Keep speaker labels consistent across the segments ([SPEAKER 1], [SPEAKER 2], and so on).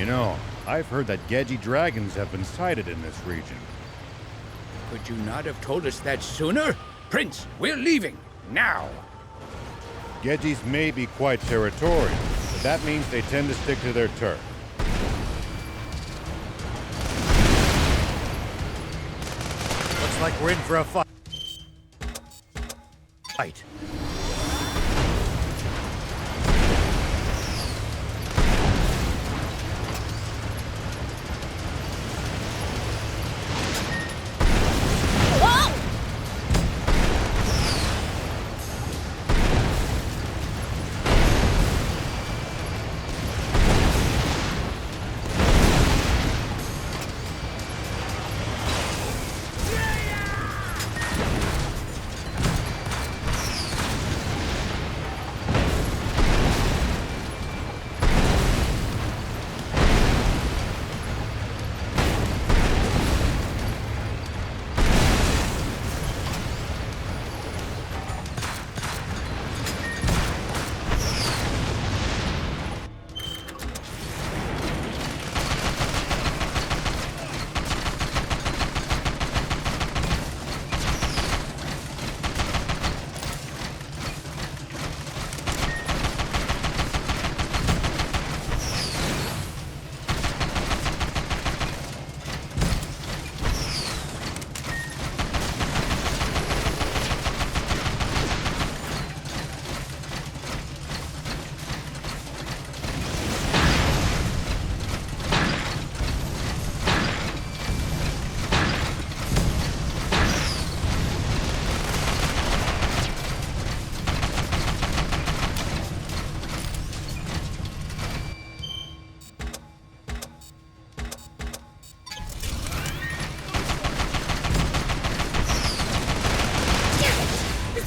[SPEAKER 1] You know, I've heard that Geji dragons have been sighted in this region.
[SPEAKER 2] Could you not have told us that sooner? Prince, we're leaving, now!
[SPEAKER 1] Gejis may be quite territorial, but that means they tend to stick to their turf.
[SPEAKER 3] Looks like we're in for a fight.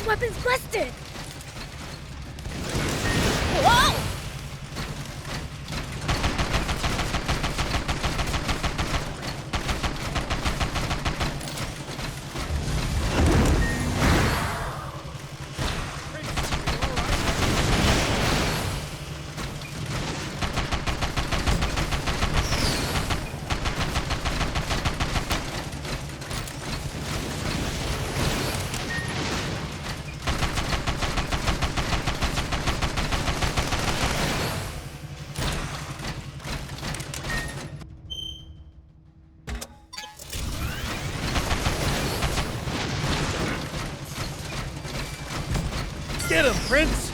[SPEAKER 4] Weapon's busted! Whoa!
[SPEAKER 3] Get him, Prince!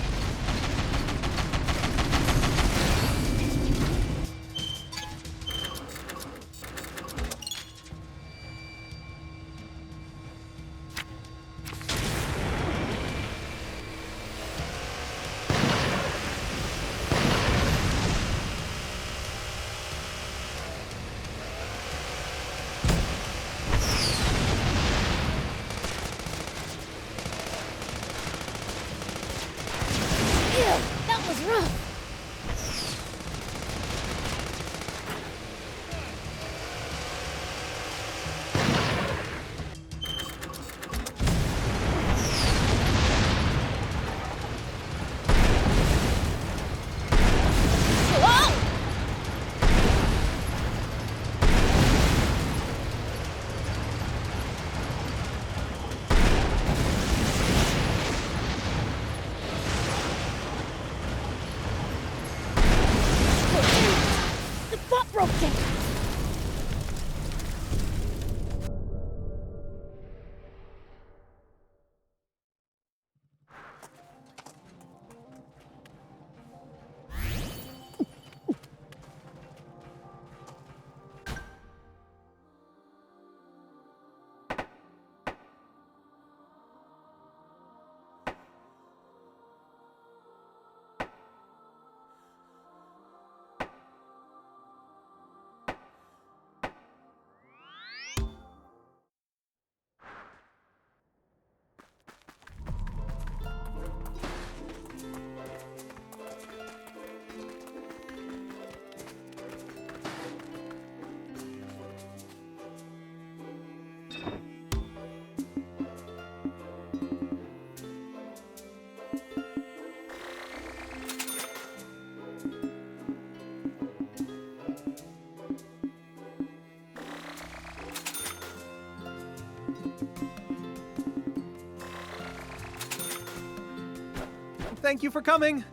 [SPEAKER 4] That was rough. Broken.
[SPEAKER 5] Thank you for coming.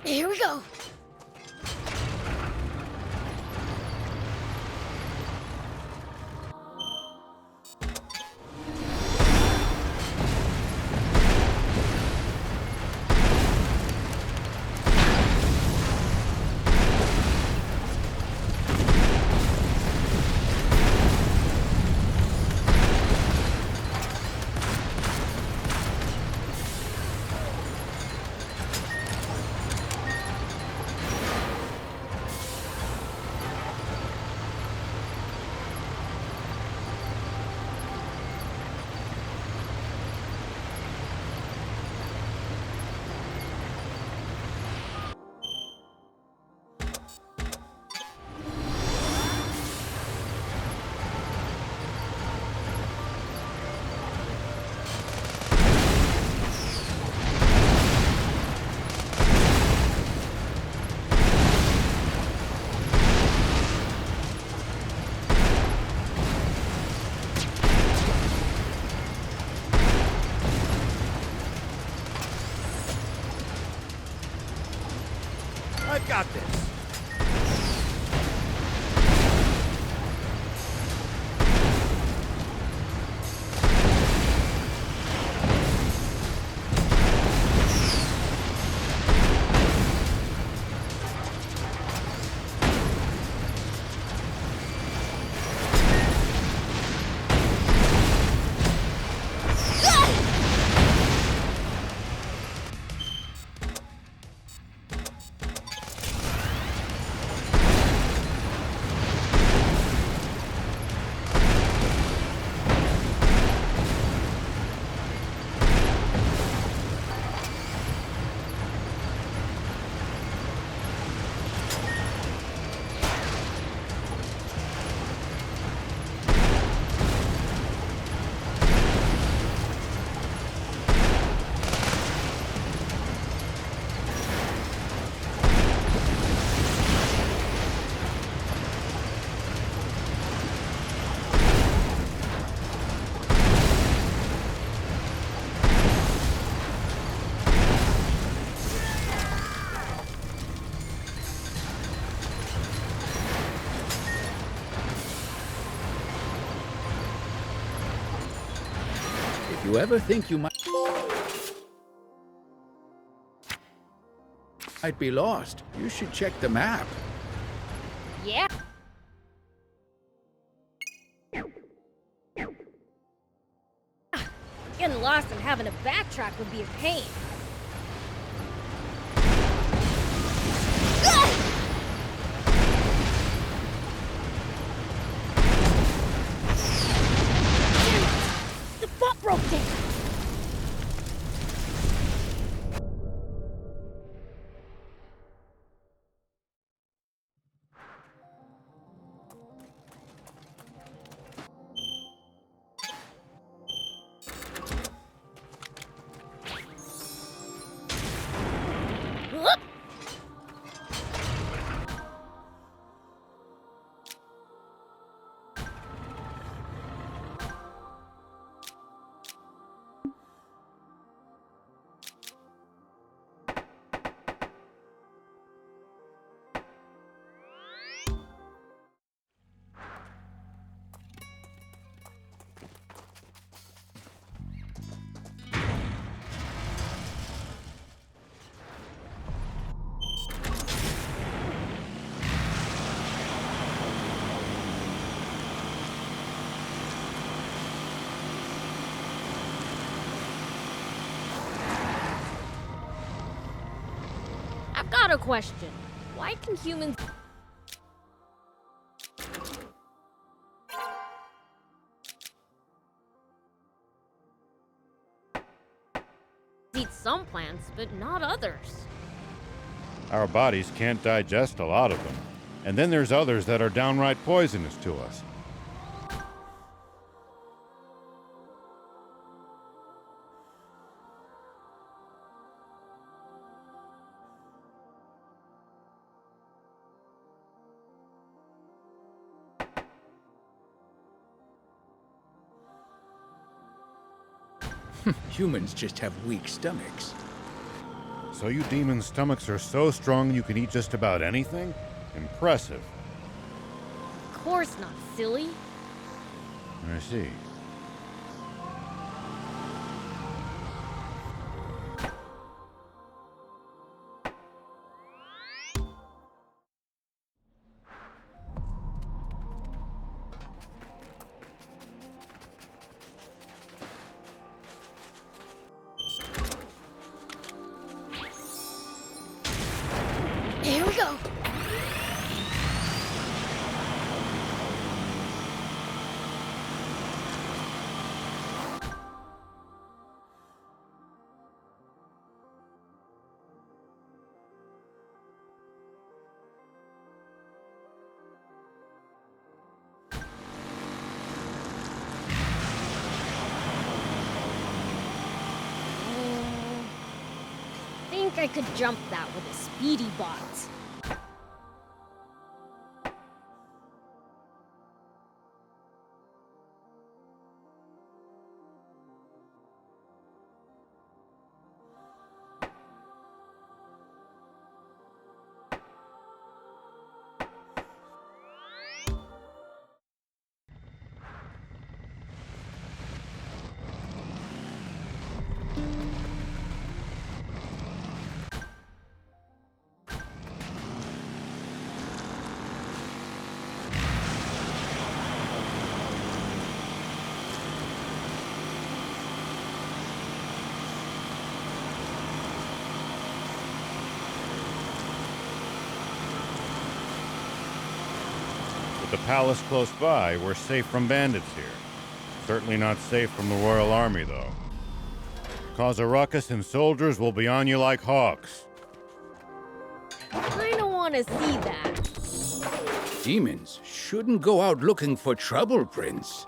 [SPEAKER 4] Here we go.
[SPEAKER 3] I've got this.
[SPEAKER 2] If you ever think you might be lost, you should check the map.
[SPEAKER 4] Yeah. Getting lost and having to backtrack would be a pain. The butt broke down. Got a question. Why can humans eat some plants, but not others?
[SPEAKER 1] Our bodies can't digest a lot of them. And then there's others that are downright poisonous to us.
[SPEAKER 2] Humans just have weak stomachs.
[SPEAKER 1] So you demons' stomachs are so strong you can eat just about anything? Impressive.
[SPEAKER 4] Of course not, silly.
[SPEAKER 1] I see.
[SPEAKER 4] Here we go. Think I could jump that with a speedy bot.
[SPEAKER 1] With the palace close by, we're safe from bandits here. Certainly not safe from the Royal Army, though. Cause a ruckus and soldiers will be on you like hawks.
[SPEAKER 4] I don't want to see that.
[SPEAKER 2] Demons shouldn't go out looking for trouble, Prince.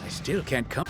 [SPEAKER 2] I still can't come.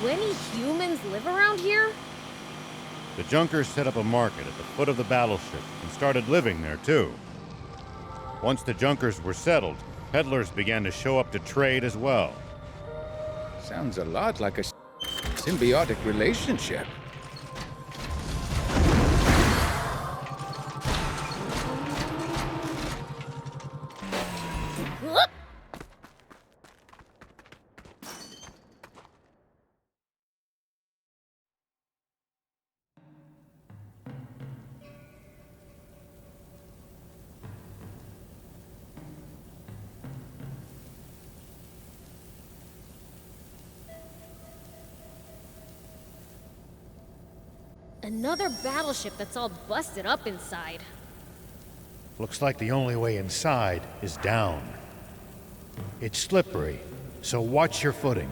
[SPEAKER 4] Do any humans live around here?
[SPEAKER 1] The Junkers set up a market at the foot of the battleship and started living there too. Once the Junkers were settled, peddlers began to show up to trade as well.
[SPEAKER 2] Sounds a lot like a symbiotic relationship.
[SPEAKER 4] Whoop! Another battleship that's all busted up inside.
[SPEAKER 3] Looks like the only way inside is down. It's slippery, so watch your footing.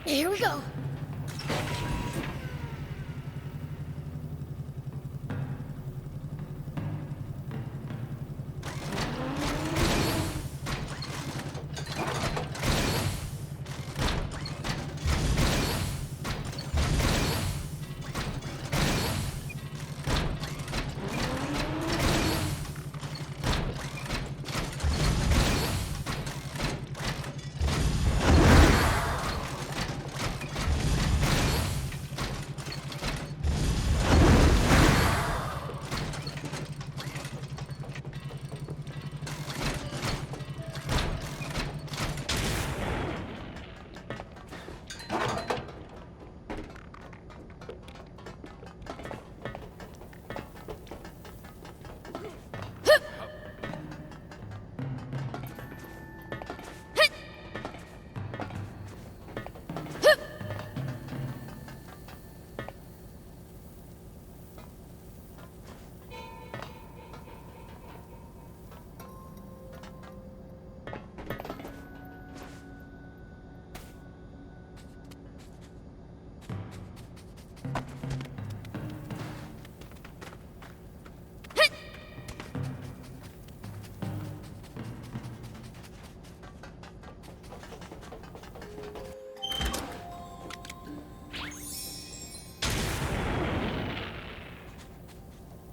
[SPEAKER 4] Here we go.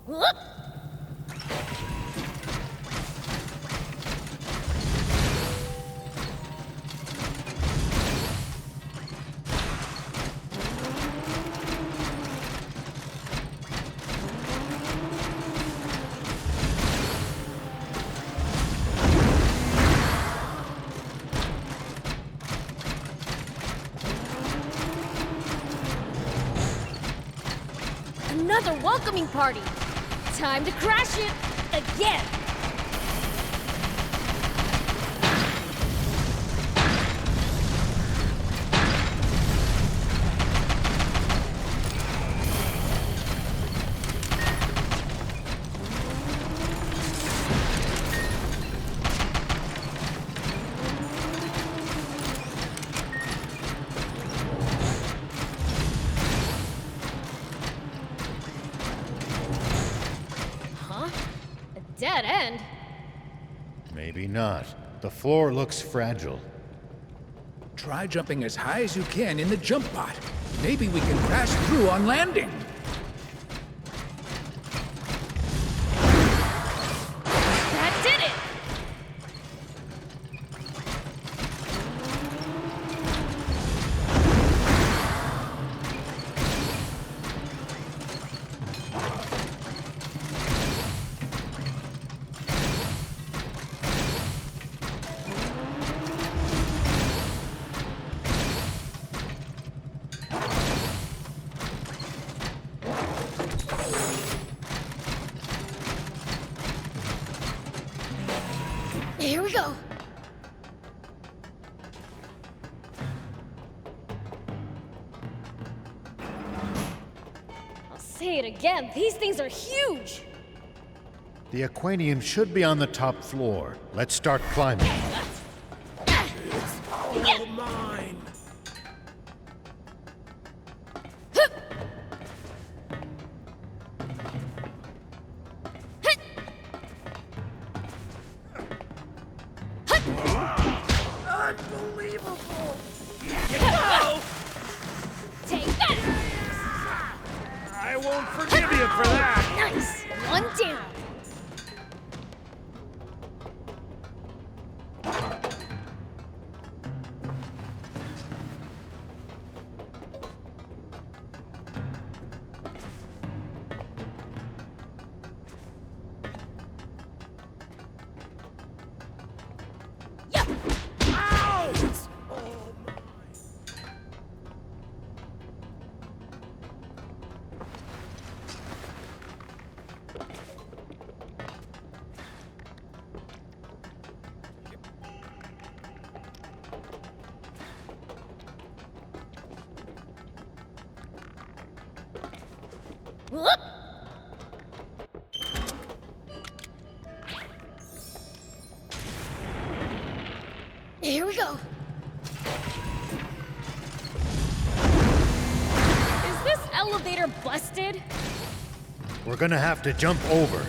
[SPEAKER 4] Whoop! Another welcoming party! Time to crash it again! Dead end?
[SPEAKER 3] Maybe not. The floor looks fragile.
[SPEAKER 2] Try jumping as high as you can in the jump pod. Maybe we can crash through on landing.
[SPEAKER 4] That did it! Here we go. I'll say it again, these things are huge!
[SPEAKER 3] The aquanium should be on the top floor. Let's start climbing.
[SPEAKER 2] All mine. Unbelievable!
[SPEAKER 4] Take that!
[SPEAKER 2] I won't forgive you for that.
[SPEAKER 4] Nice! One down. Whoop! Here we go. Is this elevator busted?
[SPEAKER 3] We're gonna have to jump over.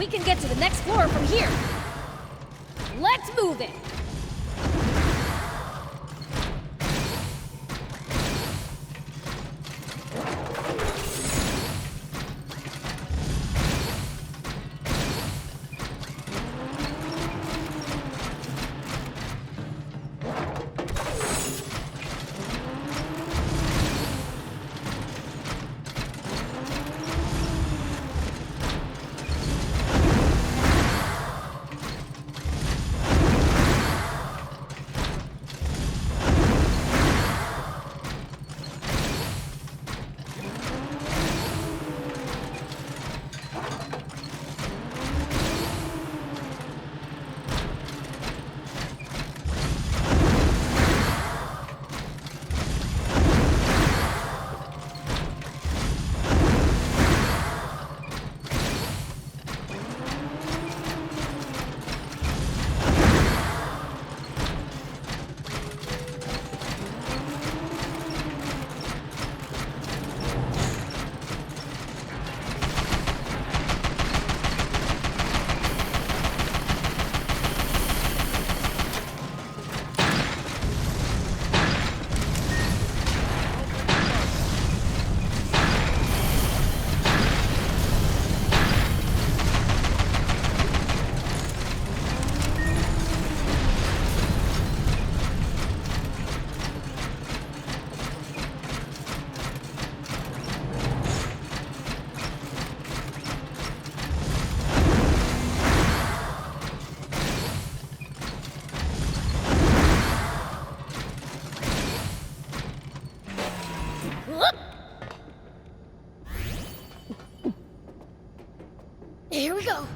[SPEAKER 4] We can get to the next floor from here. Let's move it! Here we go.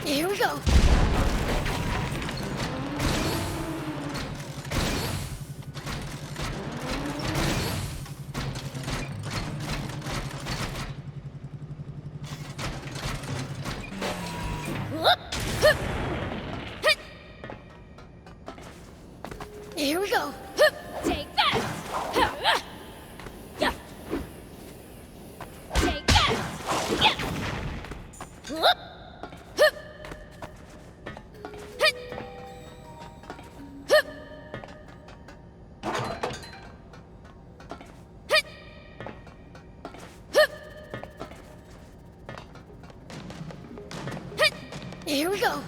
[SPEAKER 4] Here we go. Here we go. Take that! Yeah. Take that! Yeah. Here we go.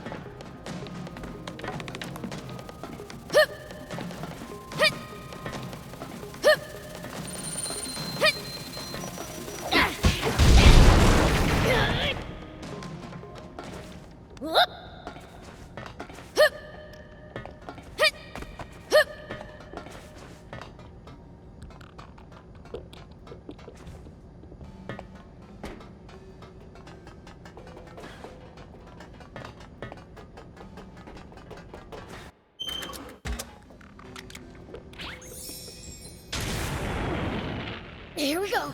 [SPEAKER 4] Here we go.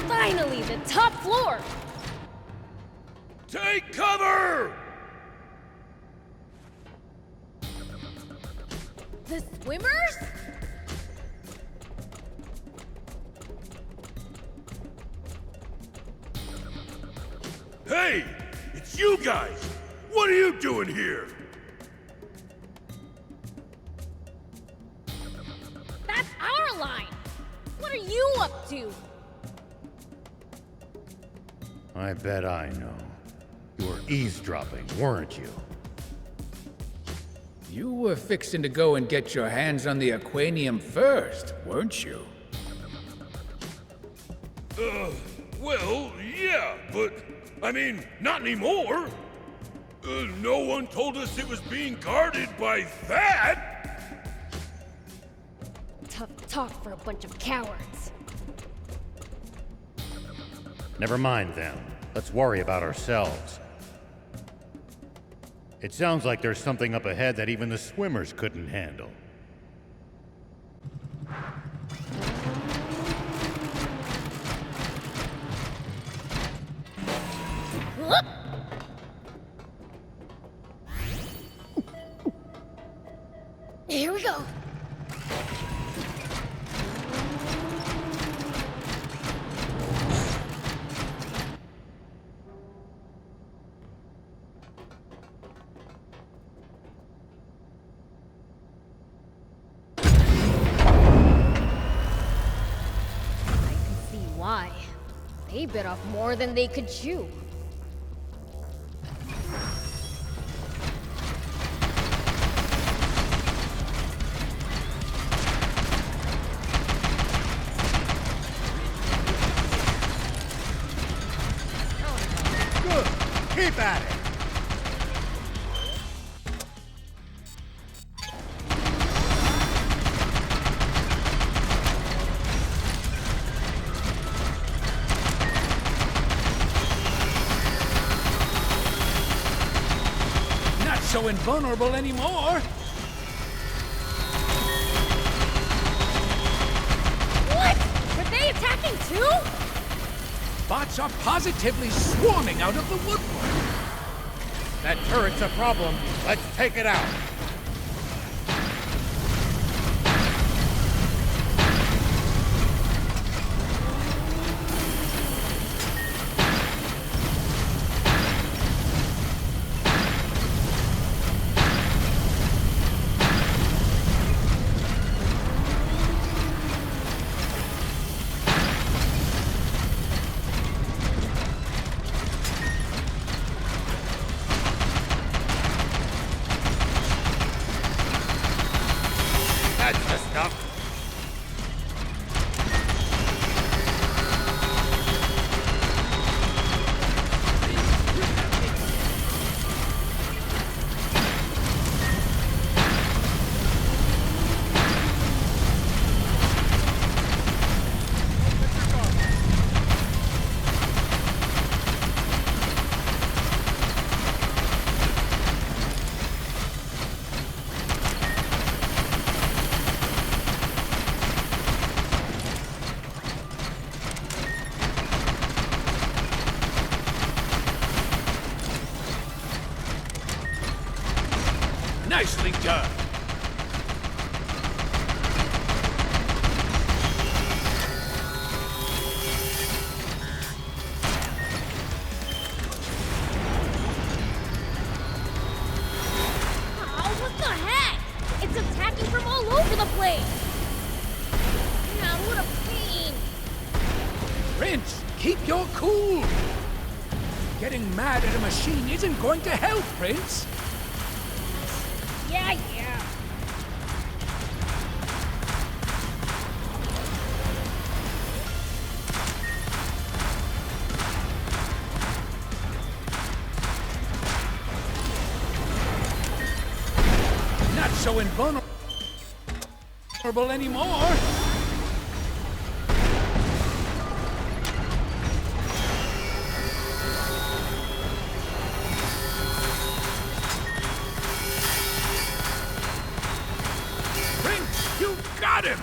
[SPEAKER 4] Finally, the top floor!
[SPEAKER 5] Take cover!
[SPEAKER 4] The swimmers?
[SPEAKER 5] Hey! It's you guys! What are you doing here?
[SPEAKER 4] That's our line! What are you up to?
[SPEAKER 3] I bet I know. You were eavesdropping, weren't you?
[SPEAKER 2] You were fixing to go and get your hands on the Aquanium first, weren't you?
[SPEAKER 5] Well, yeah, but... I mean, not anymore! No one told us it was being guarded by that!
[SPEAKER 4] Tough talk for a bunch of cowards.
[SPEAKER 3] Never mind them. Let's worry about ourselves. It sounds like there's something up ahead that even the swimmers couldn't handle.
[SPEAKER 4] Whoop! Here we go. They bit off more than they could chew.
[SPEAKER 3] Good! Keep at it!
[SPEAKER 2] Not so invulnerable anymore.
[SPEAKER 4] What? Were they attacking too?
[SPEAKER 2] Bots are positively swarming out of the woodwork.
[SPEAKER 3] That turret's a problem. Let's take it out. That's the stuff.
[SPEAKER 2] Nicely done.
[SPEAKER 4] Oh, what the heck? It's attacking from all over the place. Now, what a pain.
[SPEAKER 2] Prince, keep your cool. Getting mad at a machine isn't going to help, Prince.
[SPEAKER 4] Yeah.
[SPEAKER 2] Not so invulnerable anymore. Prince, you got him!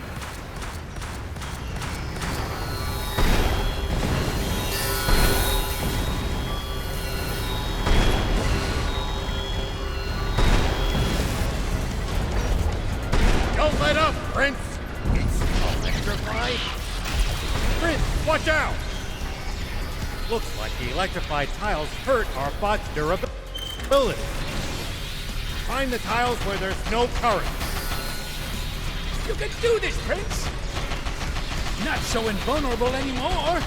[SPEAKER 3] Don't let up, Prince! It's electrified. Prince, watch out! Looks like the electrified tiles hurt our bot's durability. Find the tiles where there's no current.
[SPEAKER 2] You can do this, Prince! Not so invulnerable anymore!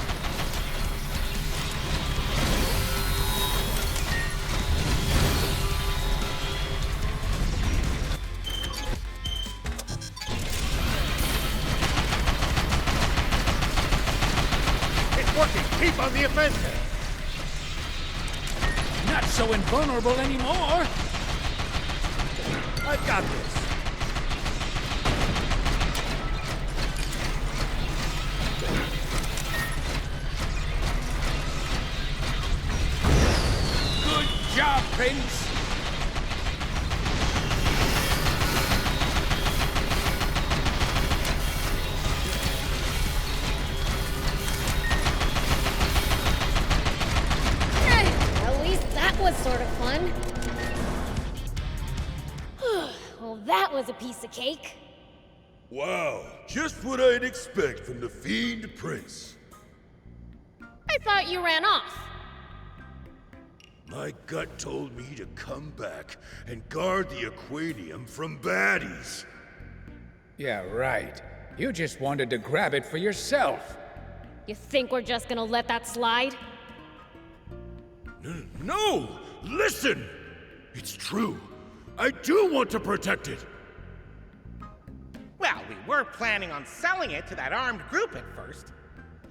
[SPEAKER 3] It's working! Keep on the offensive!
[SPEAKER 2] Not so invulnerable anymore!
[SPEAKER 3] I've got this.
[SPEAKER 2] Good job, Prince!
[SPEAKER 4] At least that was sort of fun. Well, that was a piece of cake.
[SPEAKER 5] Wow, just what I'd expect from the Fiend Prince.
[SPEAKER 4] I thought you ran off.
[SPEAKER 5] My gut told me to come back and guard the aquarium from baddies.
[SPEAKER 2] Yeah, right. You just wanted to grab it for yourself.
[SPEAKER 4] You think we're just gonna let that slide?
[SPEAKER 5] No! Listen! It's true. I do want to protect it.
[SPEAKER 6] Well, we were planning on selling it to that armed group at first.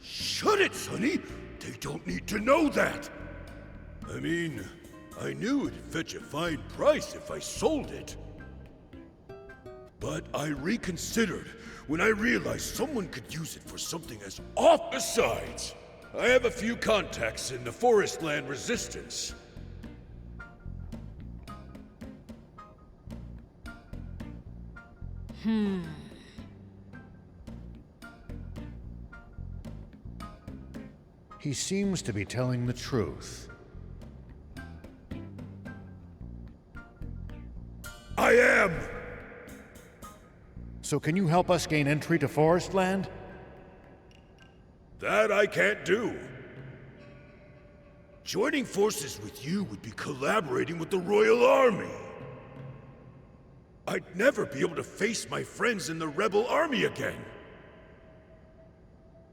[SPEAKER 5] Shut it, Sonny! They don't need to know that! I mean, I knew it'd fetch a fine price if I sold it. But I reconsidered when I realized someone could use it for something as off. Besides, I have a few contacts in the Forestland Resistance.
[SPEAKER 1] He seems to be telling the truth.
[SPEAKER 5] I am!
[SPEAKER 1] So can you help us gain entry to Forestland?
[SPEAKER 5] That I can't do. Joining forces with you would be collaborating with the Royal Army. I'd never be able to face my friends in the Rebel Army again.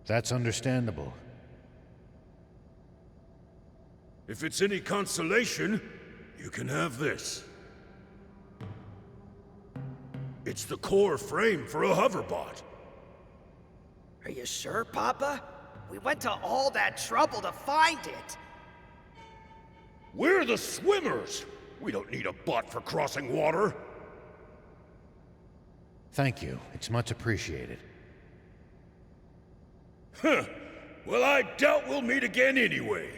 [SPEAKER 1] That's understandable.
[SPEAKER 5] If it's any consolation, you can have this. It's the core frame for a hoverbot.
[SPEAKER 7] Are you sure, Papa? We went to all that trouble to find it.
[SPEAKER 5] We're the swimmers! We don't need a bot for crossing water.
[SPEAKER 1] Thank you. It's much appreciated.
[SPEAKER 5] Huh. Well, I doubt we'll meet again anyway.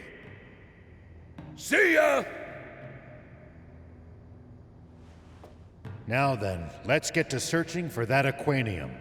[SPEAKER 5] See ya!
[SPEAKER 1] Now then, let's get to searching for that aquanium.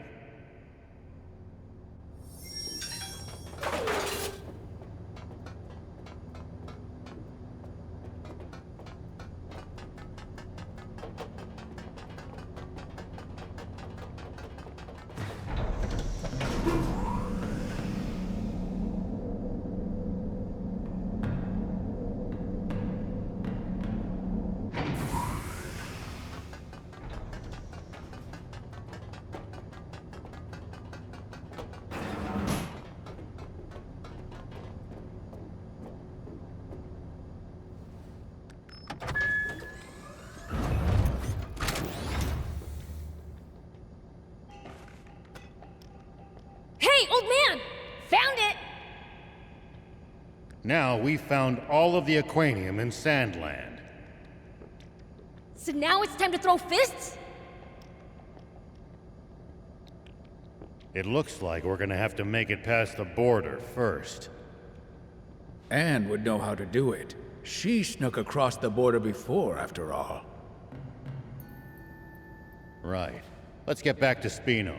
[SPEAKER 4] Hey, old man! Found it!
[SPEAKER 1] Now we found all of the aquanium in Sandland.
[SPEAKER 4] So now it's time to throw fists?
[SPEAKER 1] It looks like we're gonna have to make it past the border first.
[SPEAKER 2] Anne would know how to do it. She snuck across the border before, after all.
[SPEAKER 1] Right. Let's get back to Spino.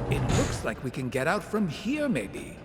[SPEAKER 2] It looks like we can get out from here, maybe.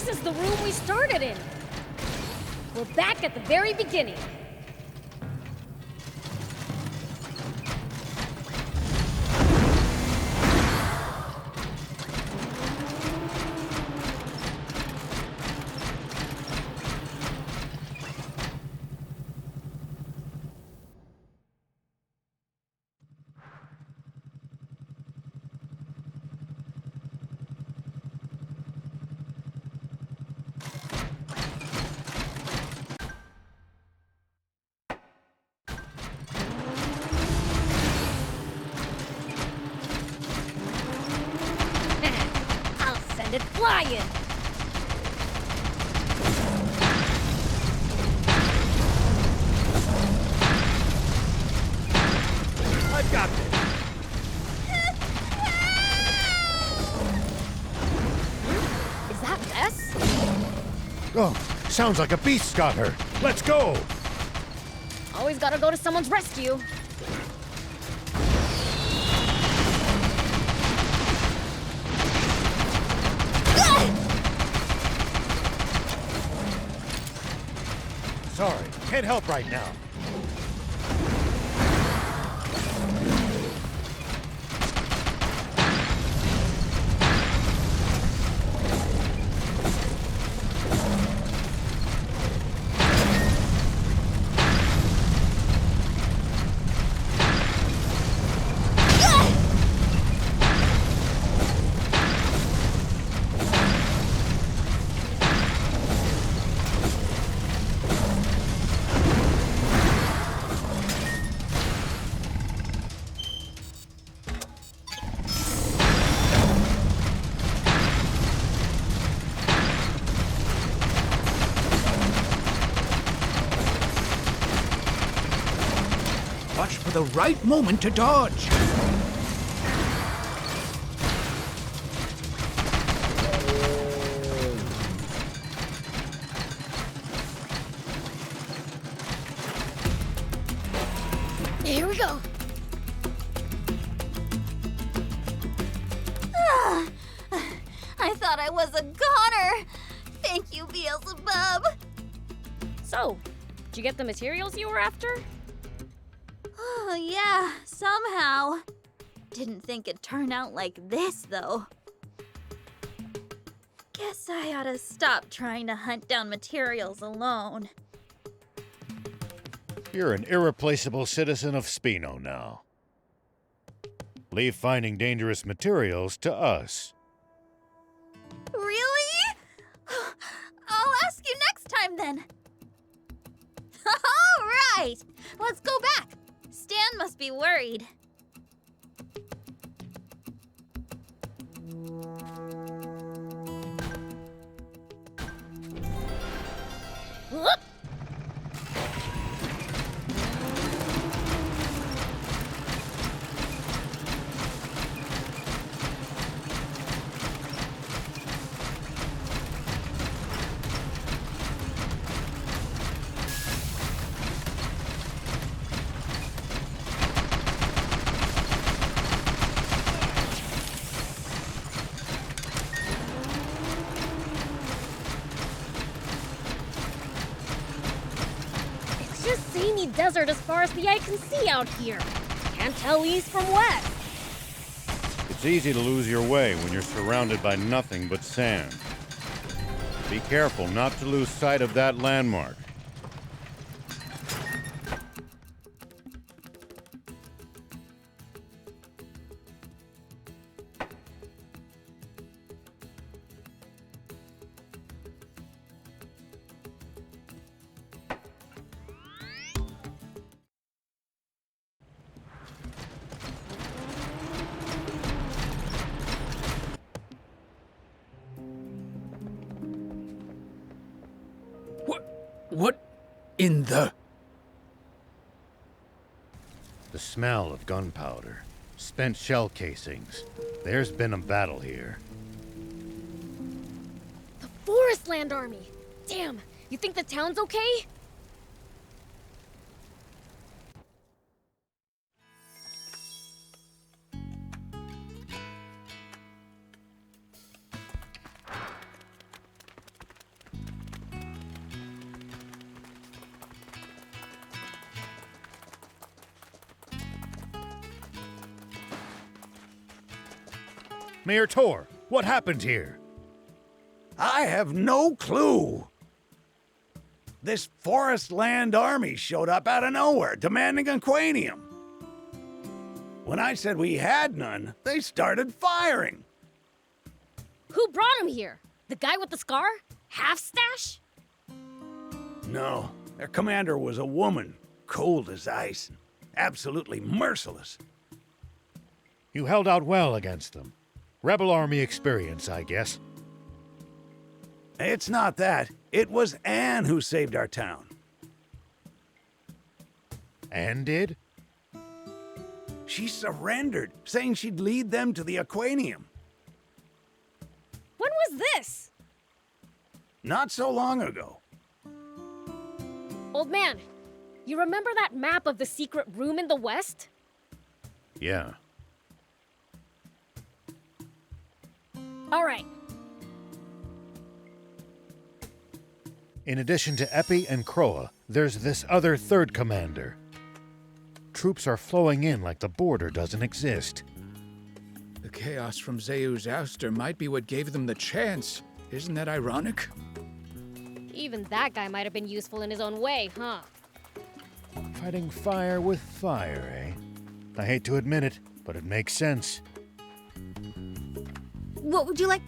[SPEAKER 4] This is the room we started in. We're back at the very beginning. Send it flying!
[SPEAKER 3] I've got this.
[SPEAKER 4] Is that Bess?
[SPEAKER 1] Oh, sounds like a beast's got her. Let's go!
[SPEAKER 4] Always gotta go to someone's rescue.
[SPEAKER 1] Sorry, can't help right now.
[SPEAKER 2] Watch for the right moment to dodge.
[SPEAKER 4] Here we go.
[SPEAKER 8] I thought I was a goner. Thank you, Beelzebub.
[SPEAKER 4] So, did you get the materials you were after?
[SPEAKER 8] Oh, yeah, somehow. Didn't think it'd turn out like this, though. Guess I ought to stop trying to hunt down materials alone.
[SPEAKER 1] You're an irreplaceable citizen of Spino now. Leave finding dangerous materials to us.
[SPEAKER 8] Really? I'll ask you next time, then. All right, let's go back. Stan must be worried.
[SPEAKER 4] Whoop! Just samey desert as far as the eye can see out here. Can't tell east from west.
[SPEAKER 1] It's easy to lose your way when you're surrounded by nothing but sand. Be careful not to lose sight of that landmark.
[SPEAKER 2] What in the...
[SPEAKER 1] The smell of gunpowder, spent shell casings. There's been a battle here.
[SPEAKER 4] The Forest Land Army. Damn, you think the town's okay?
[SPEAKER 1] Mayor Tor, what happened here?
[SPEAKER 9] I have no clue. This forest land army showed up out of nowhere, demanding a quanium. When I said we had none, they started firing.
[SPEAKER 4] Who brought him here? The guy with the scar? Half-stash?
[SPEAKER 9] No, their commander was a woman, cold as ice, absolutely merciless.
[SPEAKER 10] You held out well against them. Rebel Army experience, I guess.
[SPEAKER 9] It's not that. It was Anne who saved our town.
[SPEAKER 10] Anne did?
[SPEAKER 9] She surrendered, saying she'd lead them to the Aquanium.
[SPEAKER 4] When was this?
[SPEAKER 9] Not so long ago.
[SPEAKER 4] Old man, you remember that map of the secret room in the west?
[SPEAKER 1] Yeah.
[SPEAKER 4] All right.
[SPEAKER 10] In addition to Epi and Kroa, there's this other third commander. Troops are flowing in like the border doesn't exist.
[SPEAKER 2] The chaos from Zeu's ouster might be what gave them the chance. Isn't that ironic?
[SPEAKER 4] Even that guy might have been useful in his own way, huh?
[SPEAKER 10] Fighting fire with fire, eh? I hate to admit it, but it makes sense.
[SPEAKER 8] What would you like?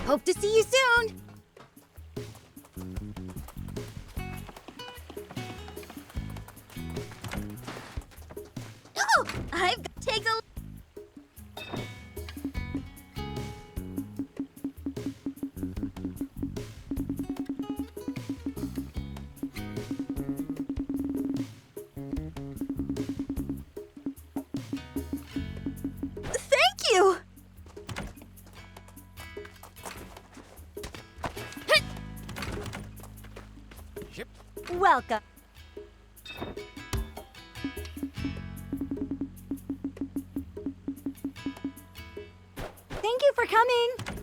[SPEAKER 4] Hope to see you soon!
[SPEAKER 8] Oh, I've got to take a Thank you! Welcome. Thank you for coming.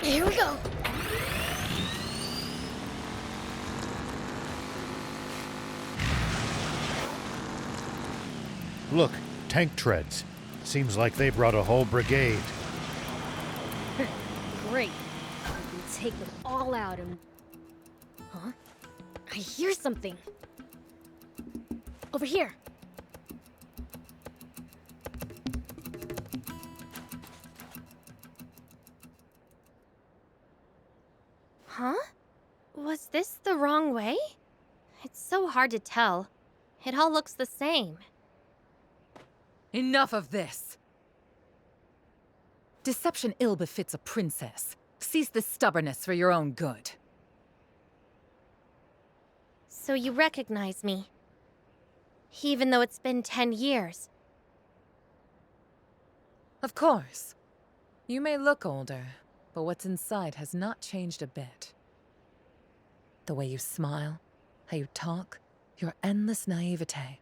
[SPEAKER 8] Here we go.
[SPEAKER 10] Look, tank treads. Seems like they brought a whole brigade.
[SPEAKER 4] Great. We can take them all out and... Huh? I hear something. Over here. Huh? Was this the wrong way? It's so hard to tell. It all looks the same.
[SPEAKER 11] Enough of this! Deception ill befits a princess. Cease this stubbornness for your own good.
[SPEAKER 4] So you recognize me? Even though it's been 10 years.
[SPEAKER 11] Of course. You may look older, but what's inside has not changed a bit. The way you smile, how you talk, your endless naivete.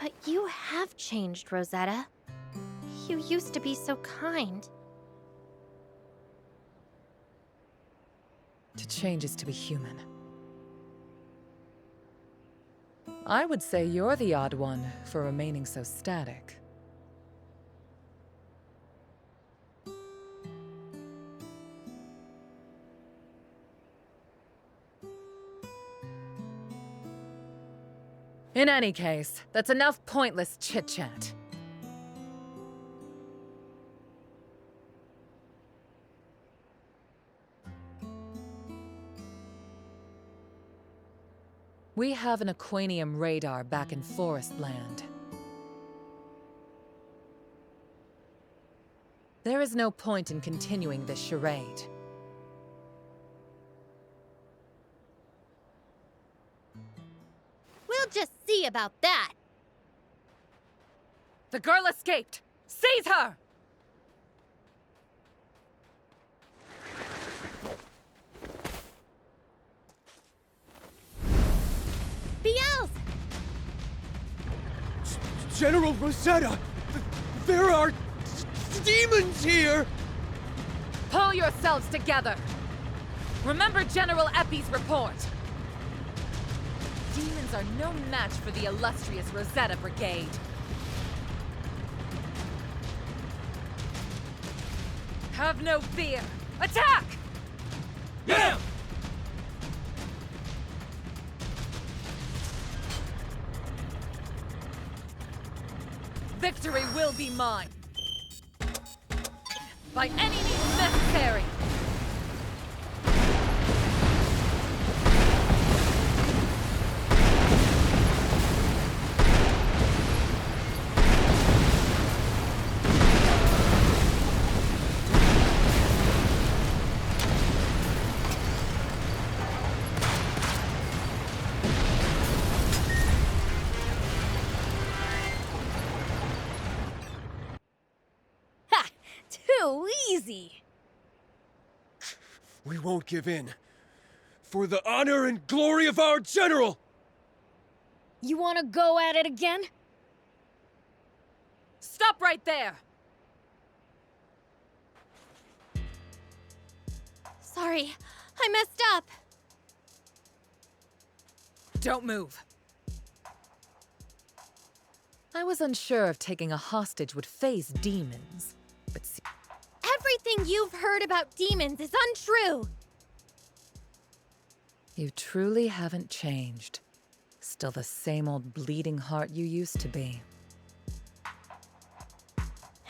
[SPEAKER 4] But you have changed, Rosetta. You used to be so kind.
[SPEAKER 11] To change is to be human. I would say you're the odd one for remaining so static. In any case, that's enough pointless chit-chat. We have an Aquanium radar back in Forest Land. There is no point in continuing this charade.
[SPEAKER 4] We'll just see about that.
[SPEAKER 11] The girl escaped! Seize her!
[SPEAKER 4] Beelz!
[SPEAKER 12] General Rosetta! There are demons here!
[SPEAKER 11] Pull yourselves together! Remember General Epi's report! Demons are no match for the illustrious Rosetta Brigade. Have no fear! Attack!
[SPEAKER 5] Yeah!
[SPEAKER 11] shall be mine! By any means necessary!
[SPEAKER 13] Too easy.
[SPEAKER 12] We won't give in. For the honor and glory of our general!
[SPEAKER 13] You want to go at it again?
[SPEAKER 11] Stop right there!
[SPEAKER 4] Sorry, I messed up.
[SPEAKER 11] Don't move. I was unsure if taking a hostage would phase demons, but see—
[SPEAKER 4] Everything you've heard about demons is untrue!
[SPEAKER 11] You truly haven't changed. Still the same old bleeding heart you used to be.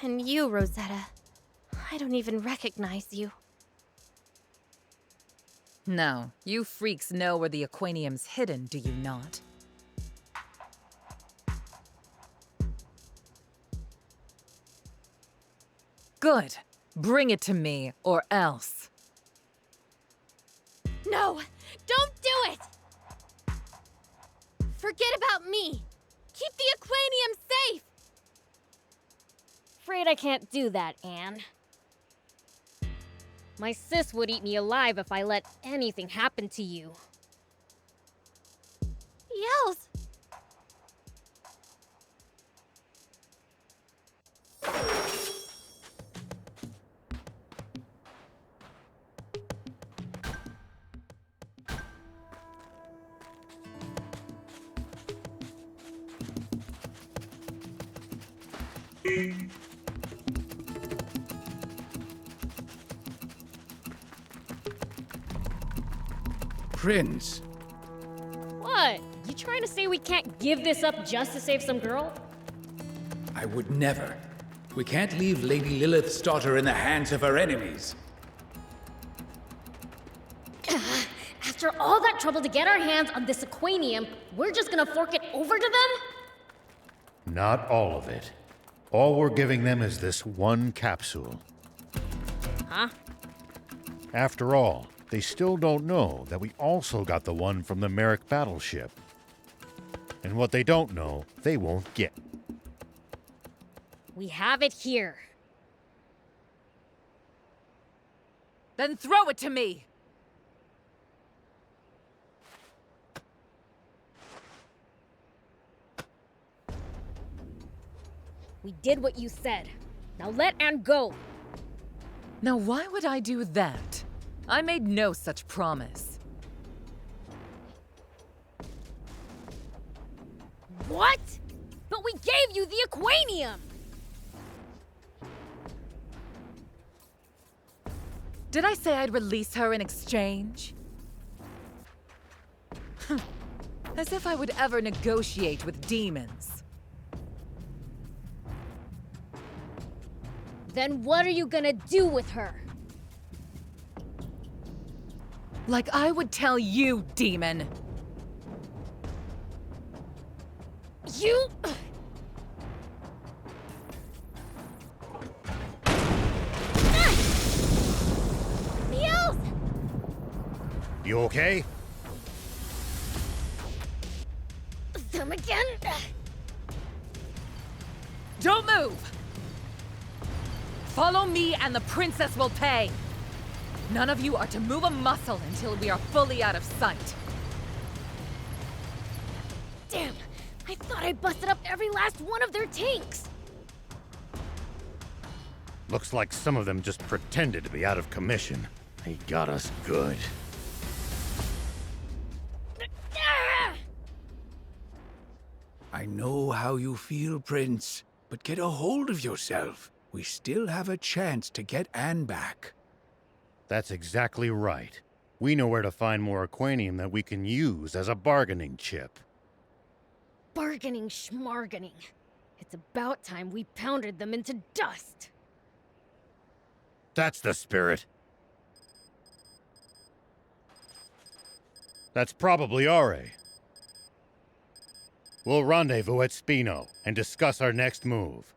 [SPEAKER 4] And you, Rosetta. I don't even recognize you.
[SPEAKER 11] No, you freaks know where the Aquanium's hidden, do you not? Good. Bring it to me, or else.
[SPEAKER 4] No! Don't do it! Forget about me! Keep the Aquanium safe!
[SPEAKER 13] Afraid I can't do that, Anne. My sis would eat me alive if I let anything happen to you.
[SPEAKER 4] Yells!
[SPEAKER 2] Prince.
[SPEAKER 13] What? You trying to say we can't give this up just to save some girl?
[SPEAKER 2] I would never. We can't leave Lady Lilith's daughter in the hands of her enemies.
[SPEAKER 13] After all that trouble to get our hands on this Aquanium, we're just gonna fork it over to them?
[SPEAKER 10] Not all of it. All we're giving them is this one capsule.
[SPEAKER 13] Huh?
[SPEAKER 10] After all, they still don't know that we also got the one from the Merrick battleship. And what they don't know, they won't get.
[SPEAKER 13] We have it here.
[SPEAKER 11] Then throw it to me!
[SPEAKER 13] We did what you said. Now let Anne go.
[SPEAKER 11] Now why would I do that? I made no such promise.
[SPEAKER 13] What? But we gave you the Aquanium!
[SPEAKER 11] Did I say I'd release her in exchange? As if I would ever negotiate with demons.
[SPEAKER 13] Then what are you gonna do with her?
[SPEAKER 11] Like I would tell you, demon!
[SPEAKER 13] You...
[SPEAKER 4] Beels!
[SPEAKER 10] You okay?
[SPEAKER 13] Them again?
[SPEAKER 11] Don't move! Follow me and the princess will pay! None of you are to move a muscle until we are fully out of sight.
[SPEAKER 13] Damn! I thought I busted up every last one of their tanks!
[SPEAKER 1] Looks like some of them just pretended to be out of commission. They got us good.
[SPEAKER 2] I know how you feel, Prince, but get a hold of yourself. We still have a chance to get Anne back.
[SPEAKER 1] That's exactly right. We know where to find more Aquanium that we can use as a bargaining chip.
[SPEAKER 13] Bargaining schmargaining. It's about time we pounded them into dust.
[SPEAKER 1] That's the spirit. That's probably Are. We'll rendezvous at Spino and discuss our next move.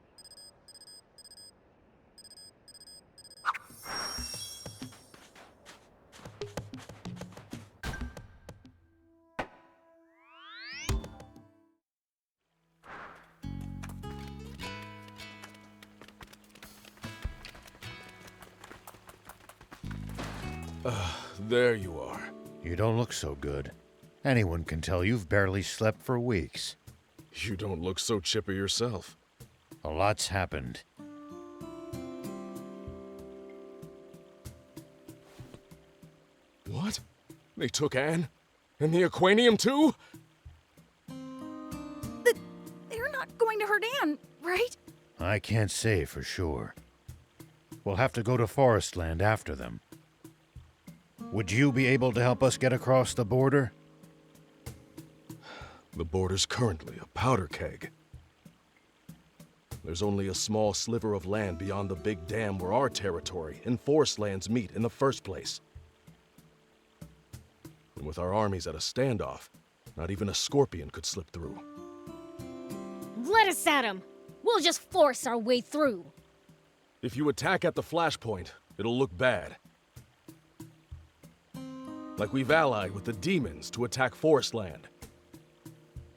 [SPEAKER 12] There you are.
[SPEAKER 10] You don't look so good. Anyone can tell you've barely slept for weeks.
[SPEAKER 12] You don't look so chipper yourself.
[SPEAKER 10] A lot's happened.
[SPEAKER 12] What? They took Anne? And the Aquanium too?
[SPEAKER 8] They're not going to hurt Anne, right?
[SPEAKER 10] I can't say for sure. We'll have to go to Forestland after them. Would you be able to help us get across the border?
[SPEAKER 12] The border's currently a powder keg. There's only a small sliver of land beyond the big dam where our territory and Forestlands meet in the first place. And with our armies at a standoff, not even a scorpion could slip through.
[SPEAKER 13] Let us at them. We'll just force our way through.
[SPEAKER 12] If you attack at the flashpoint, it'll look bad. Like we've allied with the demons to attack Forestland.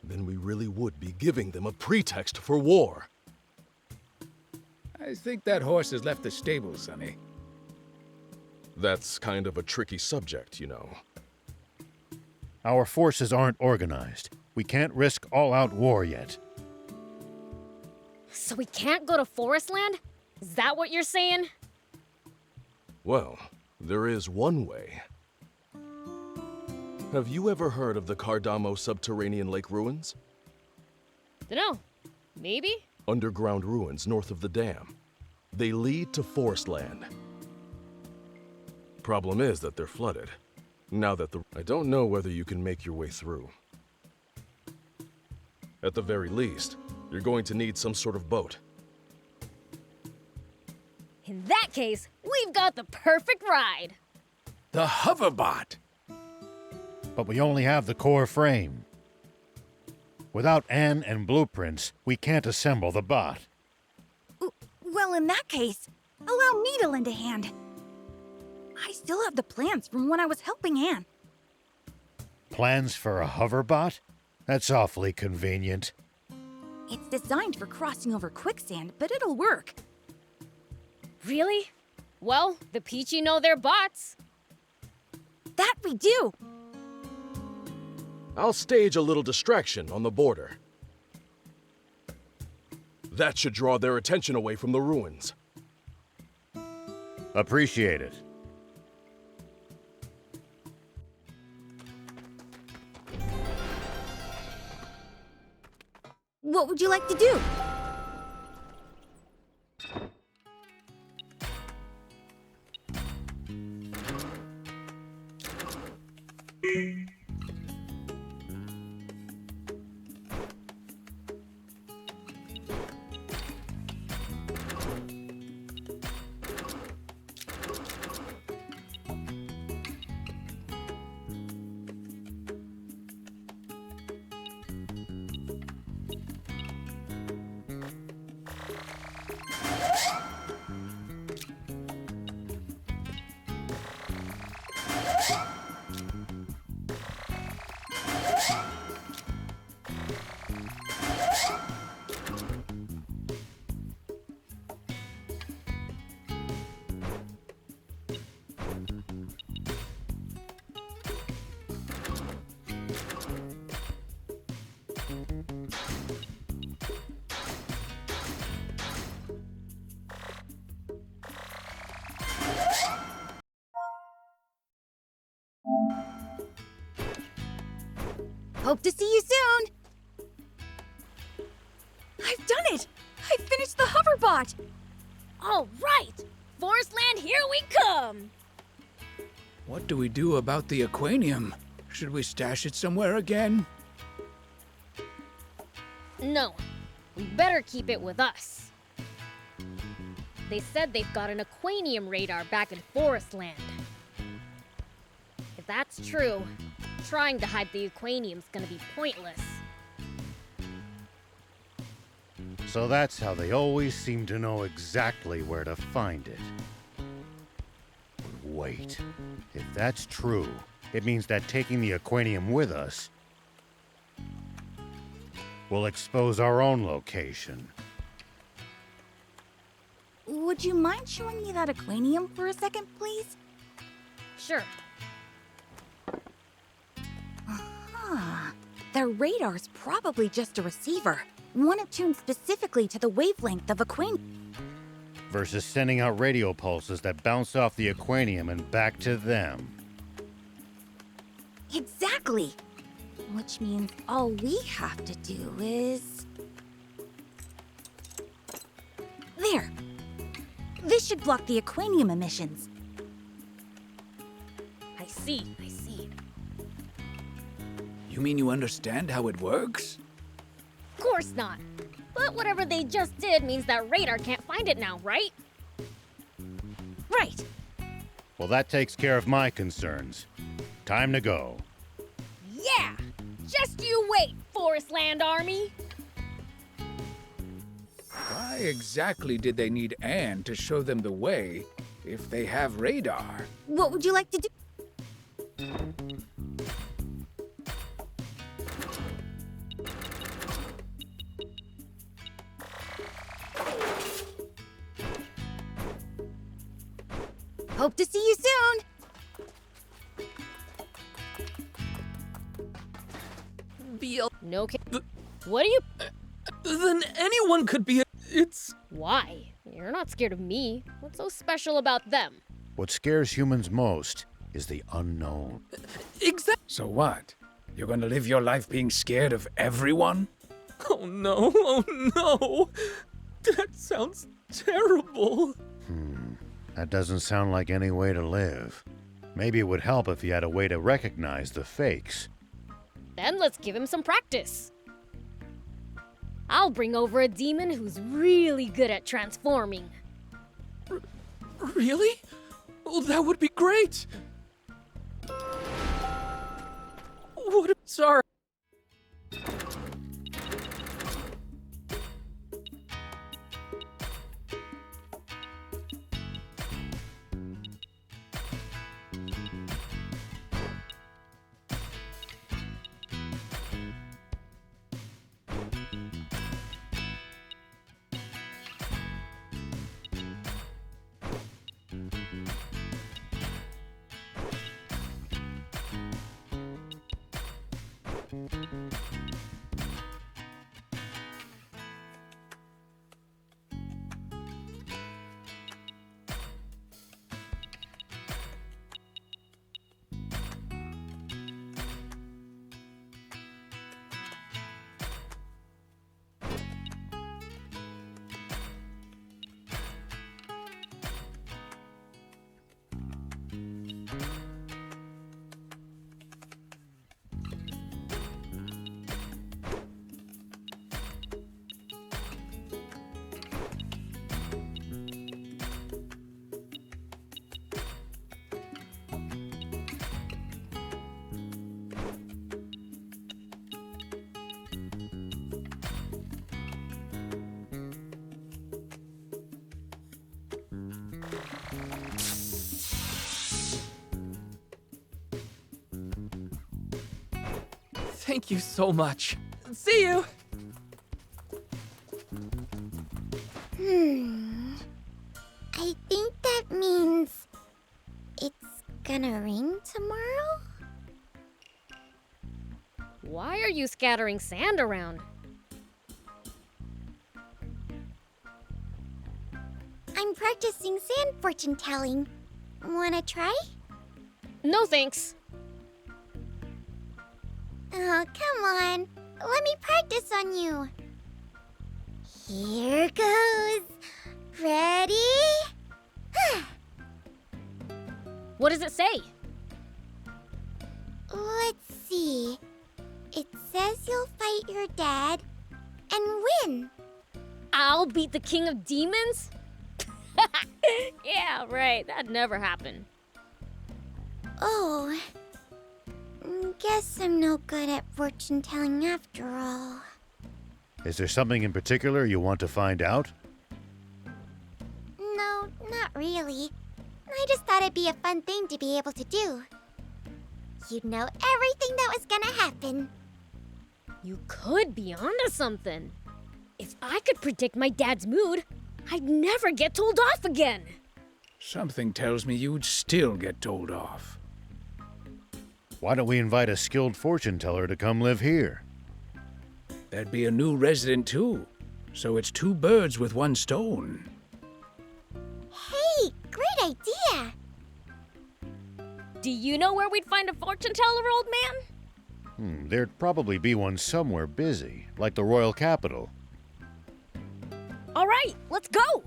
[SPEAKER 12] Then we really would be giving them a pretext for war.
[SPEAKER 2] I think that horse has left the stable, Sonny.
[SPEAKER 12] That's kind of a tricky subject, you know.
[SPEAKER 10] Our forces aren't organized. We can't risk all-out war yet.
[SPEAKER 13] So we can't go to Forestland? Is that what you're saying?
[SPEAKER 12] Well, there is one way. Have you ever heard of the Cardamo subterranean lake ruins?
[SPEAKER 13] Dunno. Maybe?
[SPEAKER 12] Underground ruins north of the dam. They lead to Forestland. Problem is that they're flooded. Now that I don't know whether you can make your way through. At the very least, you're going to need some sort of boat.
[SPEAKER 13] In that case, we've got the perfect ride.
[SPEAKER 2] The hoverbot.
[SPEAKER 10] But we only have the core frame. Without Anne and blueprints, we can't assemble the bot.
[SPEAKER 8] Well, in that case, allow me to lend a hand. I still have the plans from when I was helping Anne.
[SPEAKER 10] Plans for a hoverbot? That's awfully convenient.
[SPEAKER 8] It's designed for crossing over quicksand, but it'll work.
[SPEAKER 13] Really? Well, the Peachy know their bots.
[SPEAKER 8] That we do.
[SPEAKER 12] I'll stage a little distraction on the border. That should draw their attention away from the ruins.
[SPEAKER 1] Appreciate it.
[SPEAKER 8] What would you like to do? Hope to see you soon! I've done it! I finished the hoverbot!
[SPEAKER 13] All right! Forestland, here we come!
[SPEAKER 2] What do we do about the Aquanium? Should we stash it somewhere again?
[SPEAKER 13] No. We better keep it with us. They said they've got an aquanium radar back in Forest Land. If that's true, trying to hide the aquanium's gonna be pointless.
[SPEAKER 10] So that's how they always seem to know exactly where to find it. But wait, if that's true, it means that taking the aquanium with us will expose our own location.
[SPEAKER 8] Would you mind showing me that aquanium for a second, please?
[SPEAKER 13] Sure.
[SPEAKER 8] Aha. Their radar's probably just a receiver, one attuned specifically to the wavelength of aquanium.
[SPEAKER 10] Versus sending out radio pulses that bounce off the aquanium and back to them.
[SPEAKER 8] Exactly. Which means all we have to do is... There. This should block the aquanium emissions.
[SPEAKER 13] I see, I see.
[SPEAKER 2] You mean you understand how it works?
[SPEAKER 13] Of course not. But whatever they just did means that radar can't find it now, right?
[SPEAKER 8] Right.
[SPEAKER 10] Well, that takes care of my concerns. Time to go.
[SPEAKER 13] Yeah! Just you wait, Forest Land Army!
[SPEAKER 2] Why exactly did they need Anne to show them the way if they have radar?
[SPEAKER 8] What would you like to do? Hope to see you soon!
[SPEAKER 13] No What are you...
[SPEAKER 12] Then anyone could be It's...
[SPEAKER 13] Why? You're not scared of me. What's so special about them?
[SPEAKER 10] What scares humans most is the unknown.
[SPEAKER 2] Exactly. So what? You're gonna live your life being scared of everyone?
[SPEAKER 12] Oh no, That sounds terrible.
[SPEAKER 10] That doesn't sound like any way to live. Maybe it would help if he had a way to recognize the fakes.
[SPEAKER 13] Then let's give him some practice. I'll bring over a demon who's really good at transforming.
[SPEAKER 12] Really? Oh, that would be great! Sorry. Thank you so much. See you!
[SPEAKER 14] I think that means it's gonna rain tomorrow?
[SPEAKER 13] Why are you scattering sand around?
[SPEAKER 14] I'm practicing sand fortune telling. Wanna try?
[SPEAKER 13] No thanks.
[SPEAKER 14] Oh, come on. Let me practice on you. Here goes. Ready?
[SPEAKER 13] What does it say?
[SPEAKER 14] Let's see. It says you'll fight your dad and win.
[SPEAKER 13] I'll beat the king of demons? Yeah, right. That'd never happen.
[SPEAKER 14] Oh. Guess I'm no good at fortune telling after all.
[SPEAKER 10] Is there something in particular you want to find out?
[SPEAKER 14] No, not really. I just thought it'd be a fun thing to be able to do. You'd know everything that was gonna happen.
[SPEAKER 13] You could be onto something. If I could predict my dad's mood, I'd never get told off again.
[SPEAKER 2] Something tells me you'd still get told off.
[SPEAKER 10] Why don't we invite a skilled fortune teller to come live here?
[SPEAKER 2] There'd be a new resident too, so it's two birds with one stone.
[SPEAKER 14] Hey, great idea!
[SPEAKER 13] Do you know where we'd find a fortune teller, old man?
[SPEAKER 10] There'd probably be one somewhere busy, like the royal capital.
[SPEAKER 13] All right, let's go!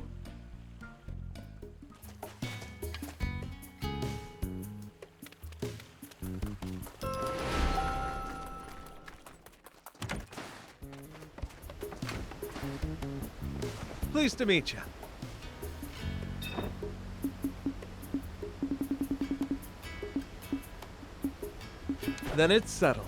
[SPEAKER 12] Pleased to meet you. Then it's settled.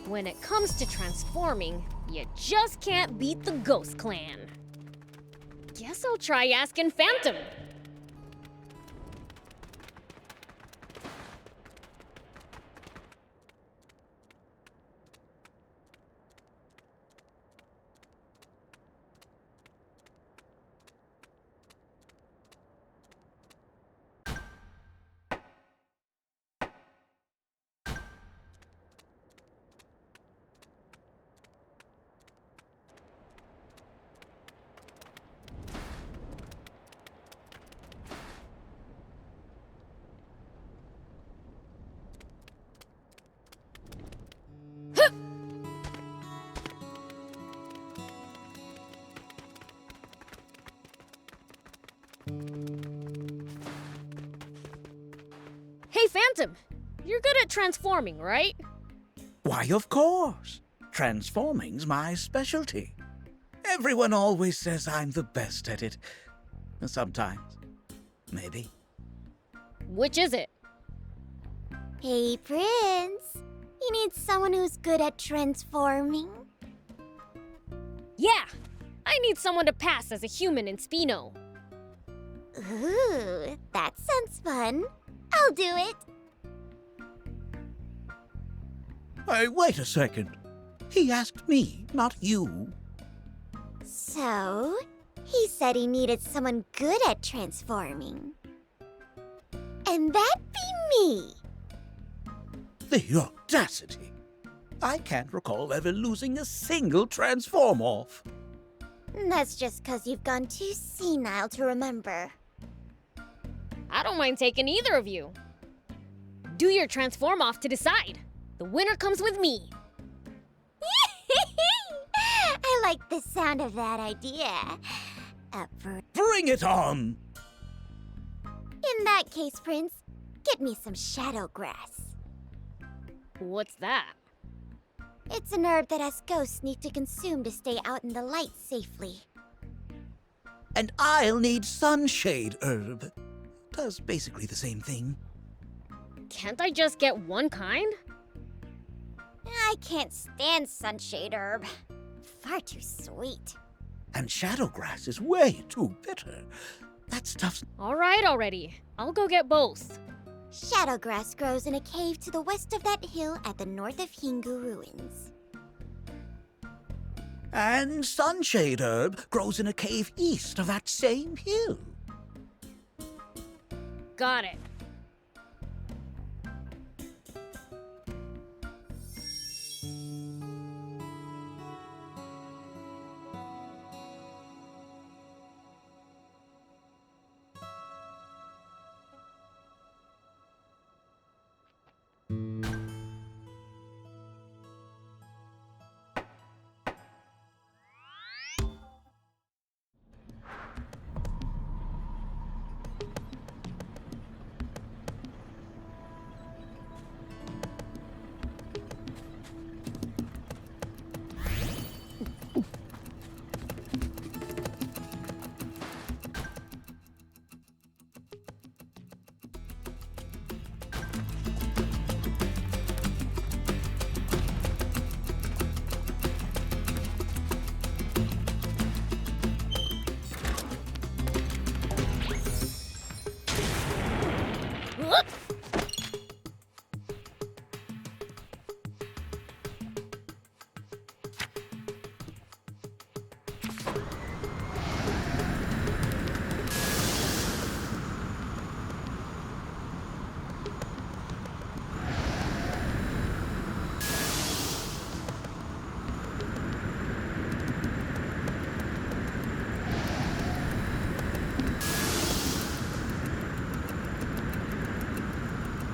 [SPEAKER 13] When it comes to transforming, you just can't beat the Ghost Clan. Guess I'll try asking Phantom. Hey, Phantom! You're good at transforming, right?
[SPEAKER 9] Why, of course. Transforming's my specialty. Everyone always says I'm the best at it. Sometimes. Maybe.
[SPEAKER 13] Which is it?
[SPEAKER 14] Hey, Prince. You need someone who's good at transforming?
[SPEAKER 13] Yeah! I need someone to pass as a human in Spino.
[SPEAKER 14] Ooh, that sounds fun. I'll do it.
[SPEAKER 9] Hey, wait a second. He asked me, not you.
[SPEAKER 14] So, he said he needed someone good at transforming. And that'd be me.
[SPEAKER 9] The audacity. I can't recall ever losing a single transform-off.
[SPEAKER 14] That's just 'cause you've gone too senile to remember.
[SPEAKER 13] I don't mind taking either of you. Do your transform off to decide. The winner comes with me.
[SPEAKER 14] I like the sound of that idea.
[SPEAKER 9] Bring it on!
[SPEAKER 14] In that case, Prince, get me some shadow grass.
[SPEAKER 13] What's that?
[SPEAKER 14] It's an herb that us ghosts need to consume to stay out in the light safely.
[SPEAKER 15] And I'll need sunshade herb. Does basically the same thing.
[SPEAKER 13] Can't I just get one kind?
[SPEAKER 14] I can't stand sunshade herb. Far too sweet.
[SPEAKER 15] And shadowgrass is way too bitter. That stuff's...
[SPEAKER 13] Alright already. I'll go get both.
[SPEAKER 14] Shadowgrass grows in a cave to the west of that hill at the north of Hingu ruins.
[SPEAKER 15] And sunshade herb grows in a cave east of that same hill.
[SPEAKER 13] Got it.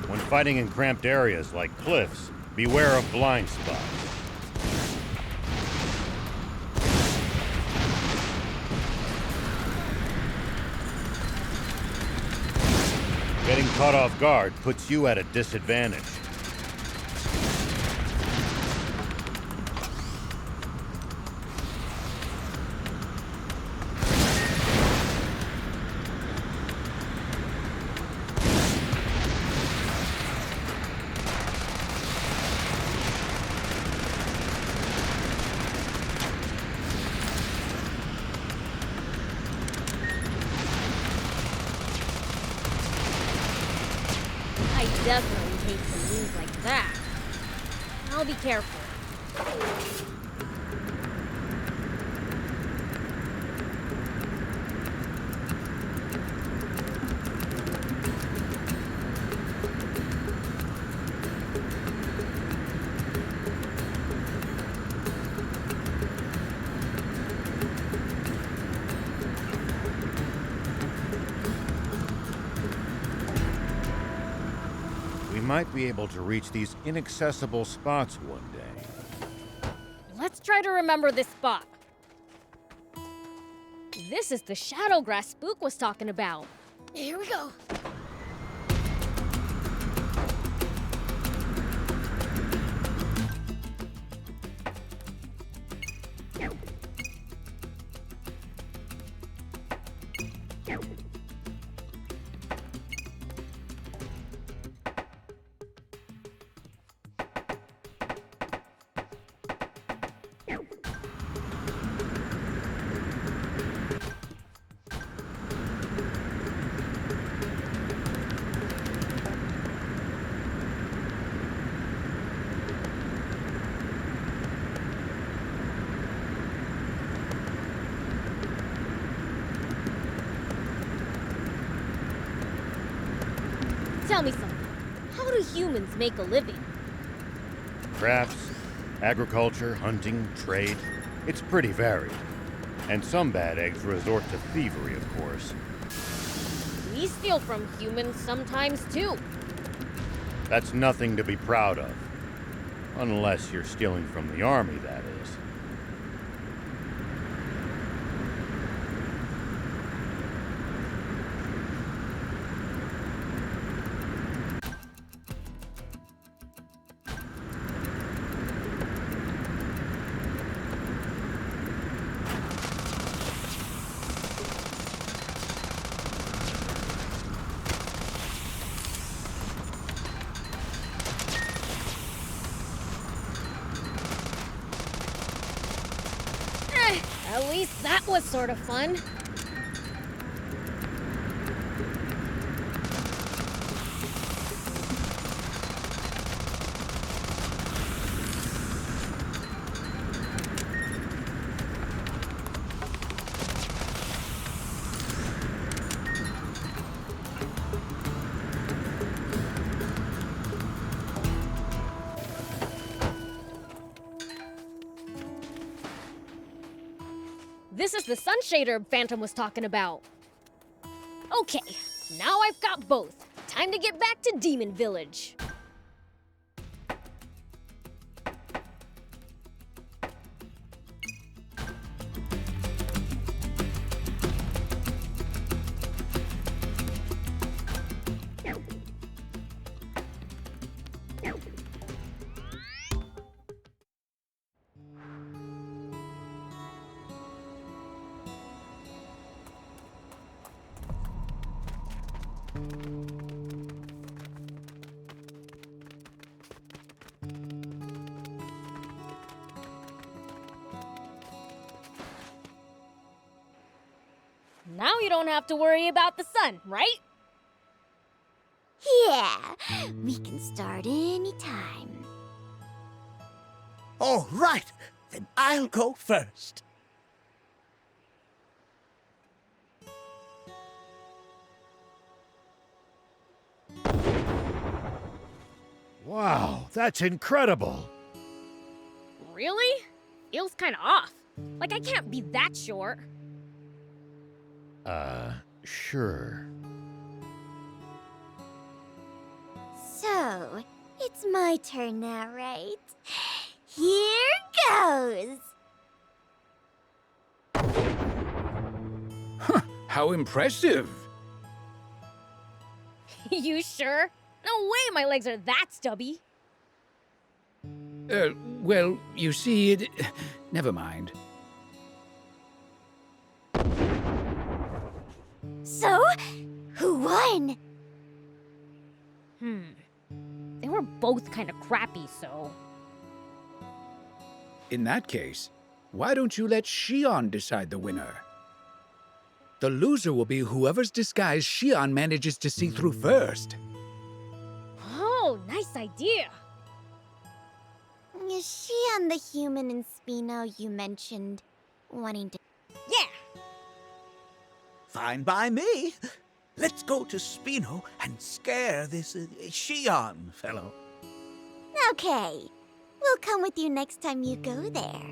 [SPEAKER 1] When fighting in cramped areas like cliffs, beware of blind spots. Getting caught off guard puts you at a disadvantage.
[SPEAKER 13] Definitely hate to move like that. I'll be careful.
[SPEAKER 1] We might be able to reach these inaccessible spots one day.
[SPEAKER 13] Let's try to remember this spot. This is the shadowgrass Spook was talking about. Here we go. Tell me something. How do humans make a living?
[SPEAKER 1] Crafts, agriculture, hunting, trade. It's pretty varied. And some bad eggs resort to thievery, of course.
[SPEAKER 13] We steal from humans sometimes, too.
[SPEAKER 1] That's nothing to be proud of. Unless you're stealing from the army, that is.
[SPEAKER 13] At least that was sort of fun. This is the sun shader Phantom was talking about. Okay, now I've got both. Time to get back to Demon Village. Now you don't have to worry about the sun, right?
[SPEAKER 14] Yeah, we can start anytime.
[SPEAKER 15] All right, then I'll go first.
[SPEAKER 10] Wow, that's incredible.
[SPEAKER 13] Really? Feels kinda off. Like I can't be that short.
[SPEAKER 10] Sure.
[SPEAKER 14] So, it's my turn now, right? Here goes!
[SPEAKER 2] How impressive!
[SPEAKER 13] You sure? No way my legs are that stubby.
[SPEAKER 2] Well, you see, it... Never mind.
[SPEAKER 14] So, who won?
[SPEAKER 13] They were both kinda crappy, so...
[SPEAKER 2] In that case, why don't you let Shion decide the winner? The loser will be whoever's disguise Shion manages to see through first.
[SPEAKER 13] Oh, nice idea.
[SPEAKER 14] Is Shion the human in Spino you mentioned wanting to...
[SPEAKER 13] Yeah!
[SPEAKER 15] Fine by me. Let's go to Spino and scare this Shion fellow.
[SPEAKER 14] Okay, we'll come with you next time you go there.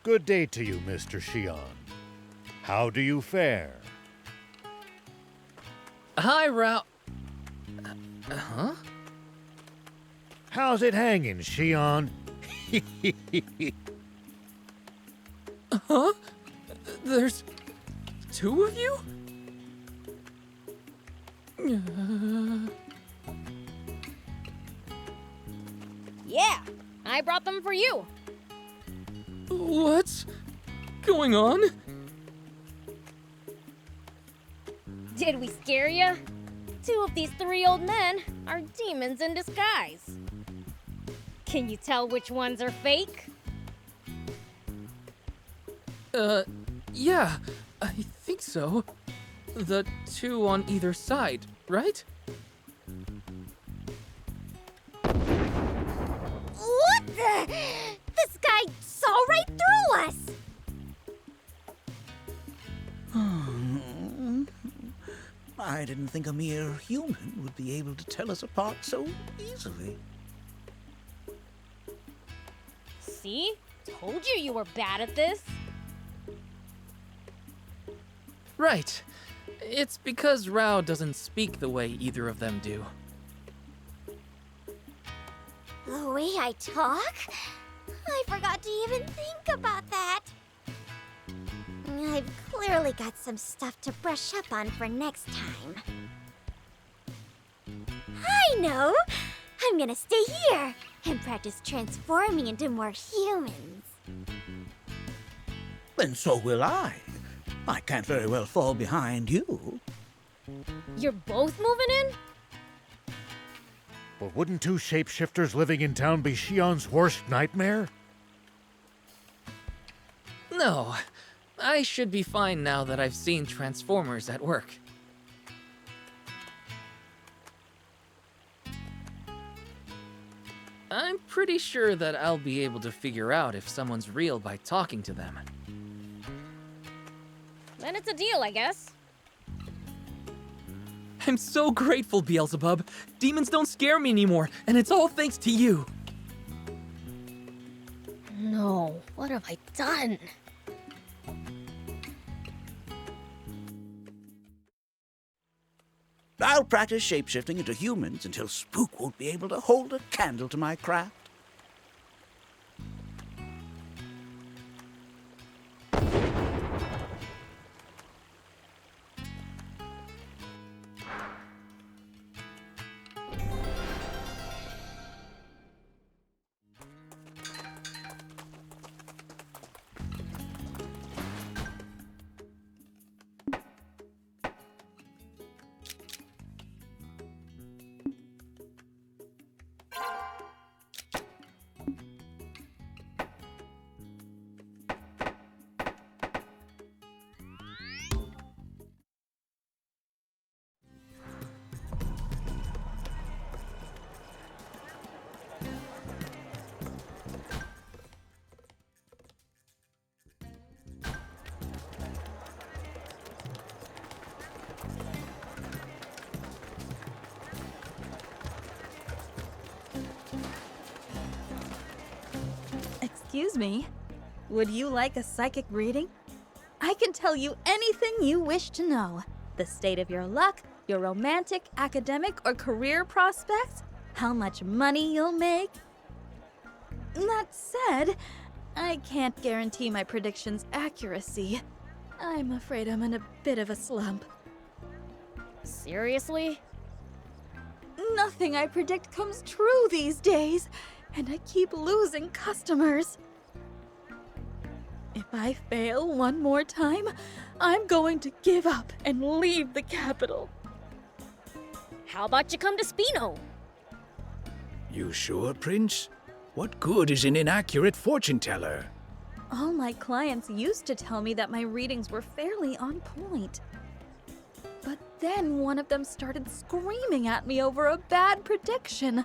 [SPEAKER 10] Good day to you, Mr. Shion. How do you fare?
[SPEAKER 16] Hi, Rao. Huh?
[SPEAKER 10] How's it hanging, Shion?
[SPEAKER 16] Huh? There's two of you?
[SPEAKER 13] Yeah, I brought them for you.
[SPEAKER 16] What's going on?
[SPEAKER 13] Did we scare ya? Two of these three old men are demons in disguise. Can you tell which ones are fake?
[SPEAKER 16] Yeah, I think so. The two on either side, right?
[SPEAKER 14] What the? This guy saw right through us!
[SPEAKER 15] I didn't think a mere human would be able to tell us apart so easily.
[SPEAKER 13] See? Told you were bad at this.
[SPEAKER 16] Right. It's because Rao doesn't speak the way either of them do.
[SPEAKER 14] The way I talk? I forgot to even think about that. I've clearly got some stuff to brush up on for next time. I know! I'm gonna stay here and practice transforming into more humans.
[SPEAKER 15] Then so will I. I can't very well fall behind you.
[SPEAKER 13] You're both moving in?
[SPEAKER 10] But wouldn't two shapeshifters living in town be Shion's worst nightmare?
[SPEAKER 16] No. I should be fine now that I've seen Transformers at work. I'm pretty sure that I'll be able to figure out if someone's real by talking to them.
[SPEAKER 13] Then it's a deal, I guess.
[SPEAKER 16] I'm so grateful, Beelzebub. Demons don't scare me anymore, and it's all thanks to you.
[SPEAKER 13] No, what have I done?
[SPEAKER 15] I'll practice shapeshifting into humans until Spook won't be able to hold a candle to my craft.
[SPEAKER 8] Excuse me, would you like a psychic reading? I can tell you anything you wish to know. The state of your luck, your romantic, academic, or career prospects, how much money you'll make. That said, I can't guarantee my predictions' accuracy. I'm afraid I'm in a bit of a slump.
[SPEAKER 13] Seriously?
[SPEAKER 8] Nothing I predict comes true these days, and I keep losing customers. If I fail one more time, I'm going to give up and leave the capital.
[SPEAKER 13] How about you come to Spino?
[SPEAKER 2] You sure, Prince? What good is an inaccurate fortune teller?
[SPEAKER 8] All my clients used to tell me that my readings were fairly on point. But then one of them started screaming at me over a bad prediction,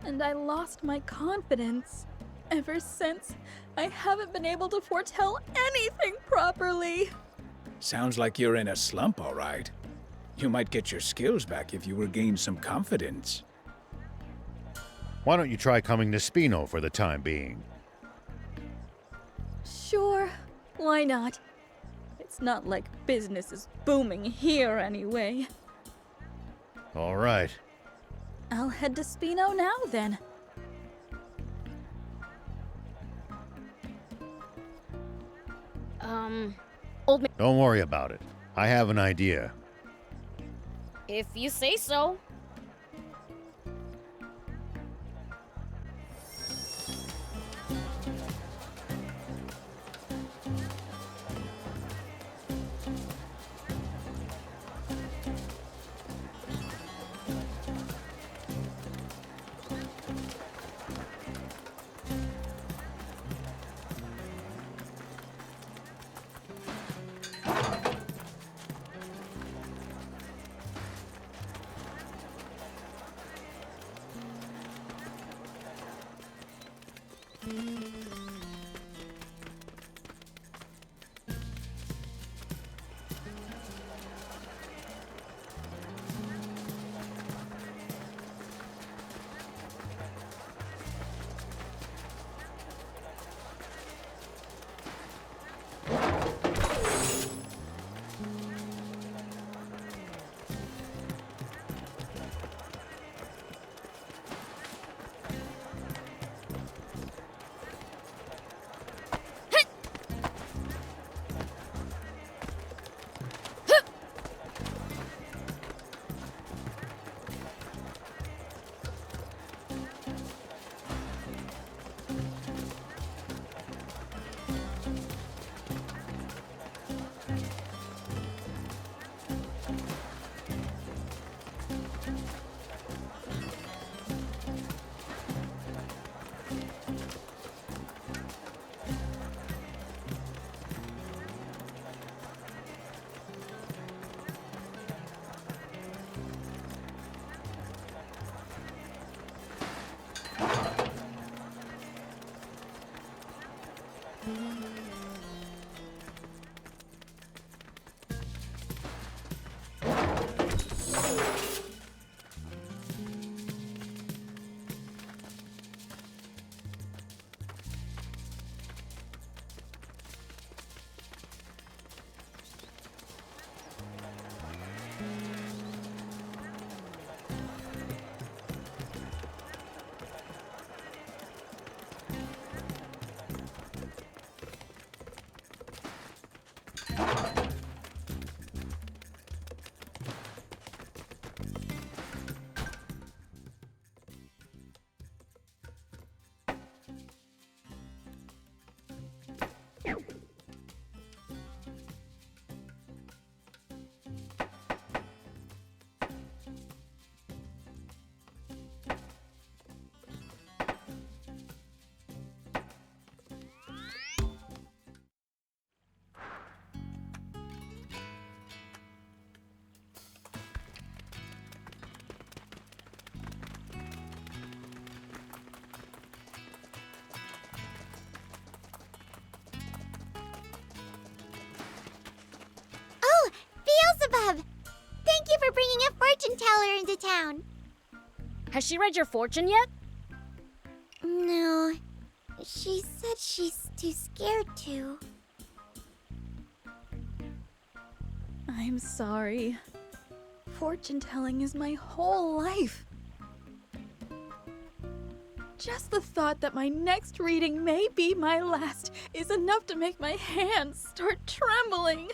[SPEAKER 8] and I lost my confidence. Ever since, I haven't been able to foretell anything properly.
[SPEAKER 2] Sounds like you're in a slump, all right. You might get your skills back if you regain some confidence.
[SPEAKER 10] Why don't you try coming to Spino for the time being?
[SPEAKER 8] Sure, why not? It's not like business is booming here anyway.
[SPEAKER 10] All right.
[SPEAKER 8] I'll head to Spino now then.
[SPEAKER 13] Old man.
[SPEAKER 10] Don't worry about it. I have an idea.
[SPEAKER 13] If you say so.
[SPEAKER 14] fortune teller into town.
[SPEAKER 13] Has she read your fortune yet?
[SPEAKER 14] No. She said she's too scared to.
[SPEAKER 8] I'm sorry. Fortune telling is my whole life. Just the thought that my next reading may be my last is enough to make my hands start trembling.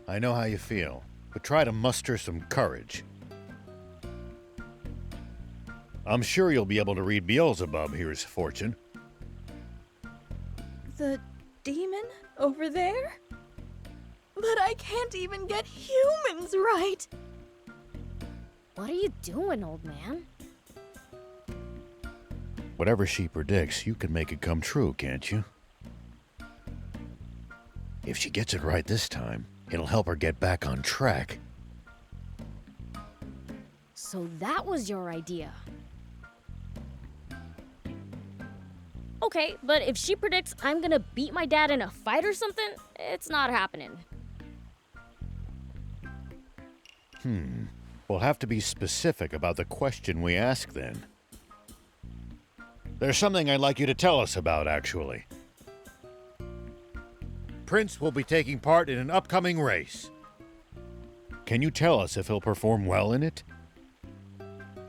[SPEAKER 10] I know how you feel, but try to muster some courage. I'm sure you'll be able to read Beelzebub here's fortune.
[SPEAKER 8] The demon over there? But I can't even get humans right!
[SPEAKER 13] What are you doing, old man?
[SPEAKER 10] Whatever she predicts, you can make it come true, can't you? If she gets it right this time, it'll help her get back on track.
[SPEAKER 13] So that was your idea. Okay, but if she predicts I'm gonna beat my dad in a fight or something, it's not happening.
[SPEAKER 10] We'll have to be specific about the question we ask then. There's something I'd like you to tell us about, actually. Prince will be taking part in an upcoming race. Can you tell us if he'll perform well in it?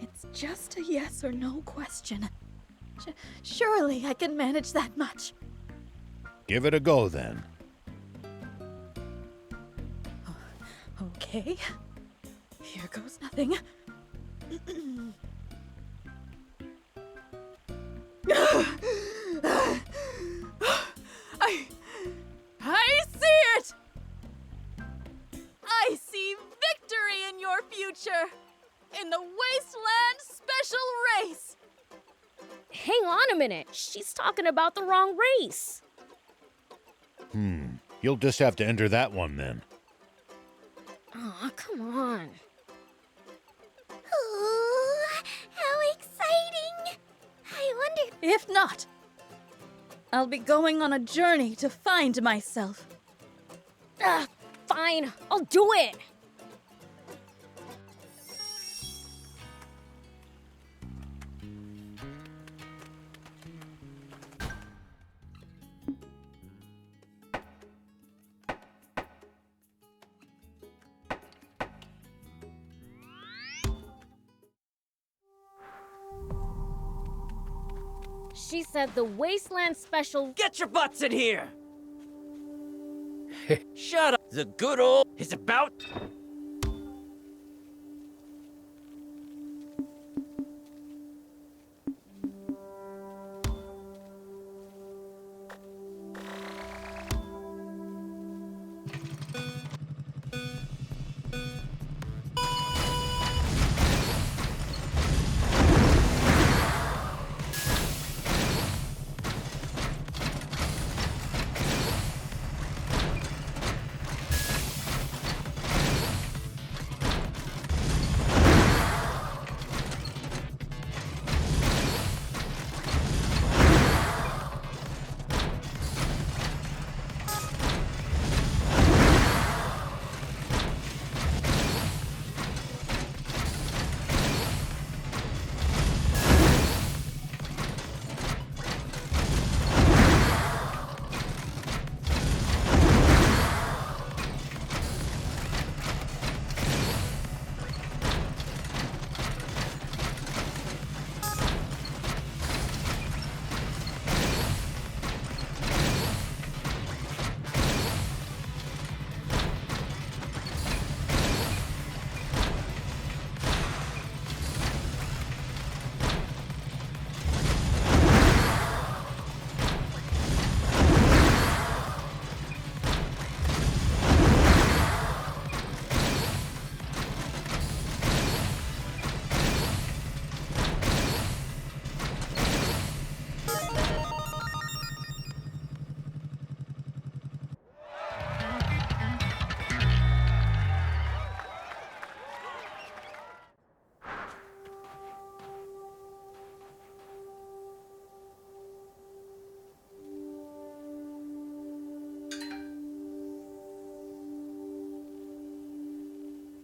[SPEAKER 8] It's just a yes or no question. Surely I can manage that much.
[SPEAKER 10] Give it a go, then.
[SPEAKER 8] Okay. Here goes nothing. I see it! I see victory in your future! In the Wasteland Special Race!
[SPEAKER 13] Hang on a minute. She's talking about the wrong race.
[SPEAKER 10] You'll just have to enter that one then.
[SPEAKER 13] Aw, come on.
[SPEAKER 14] Oh, how exciting! I wonder...
[SPEAKER 8] If not, I'll be going on a journey to find myself.
[SPEAKER 13] Fine. I'll do it. She said the Wasteland Special...
[SPEAKER 16] Get your butts in here! Shut up! The good old is about...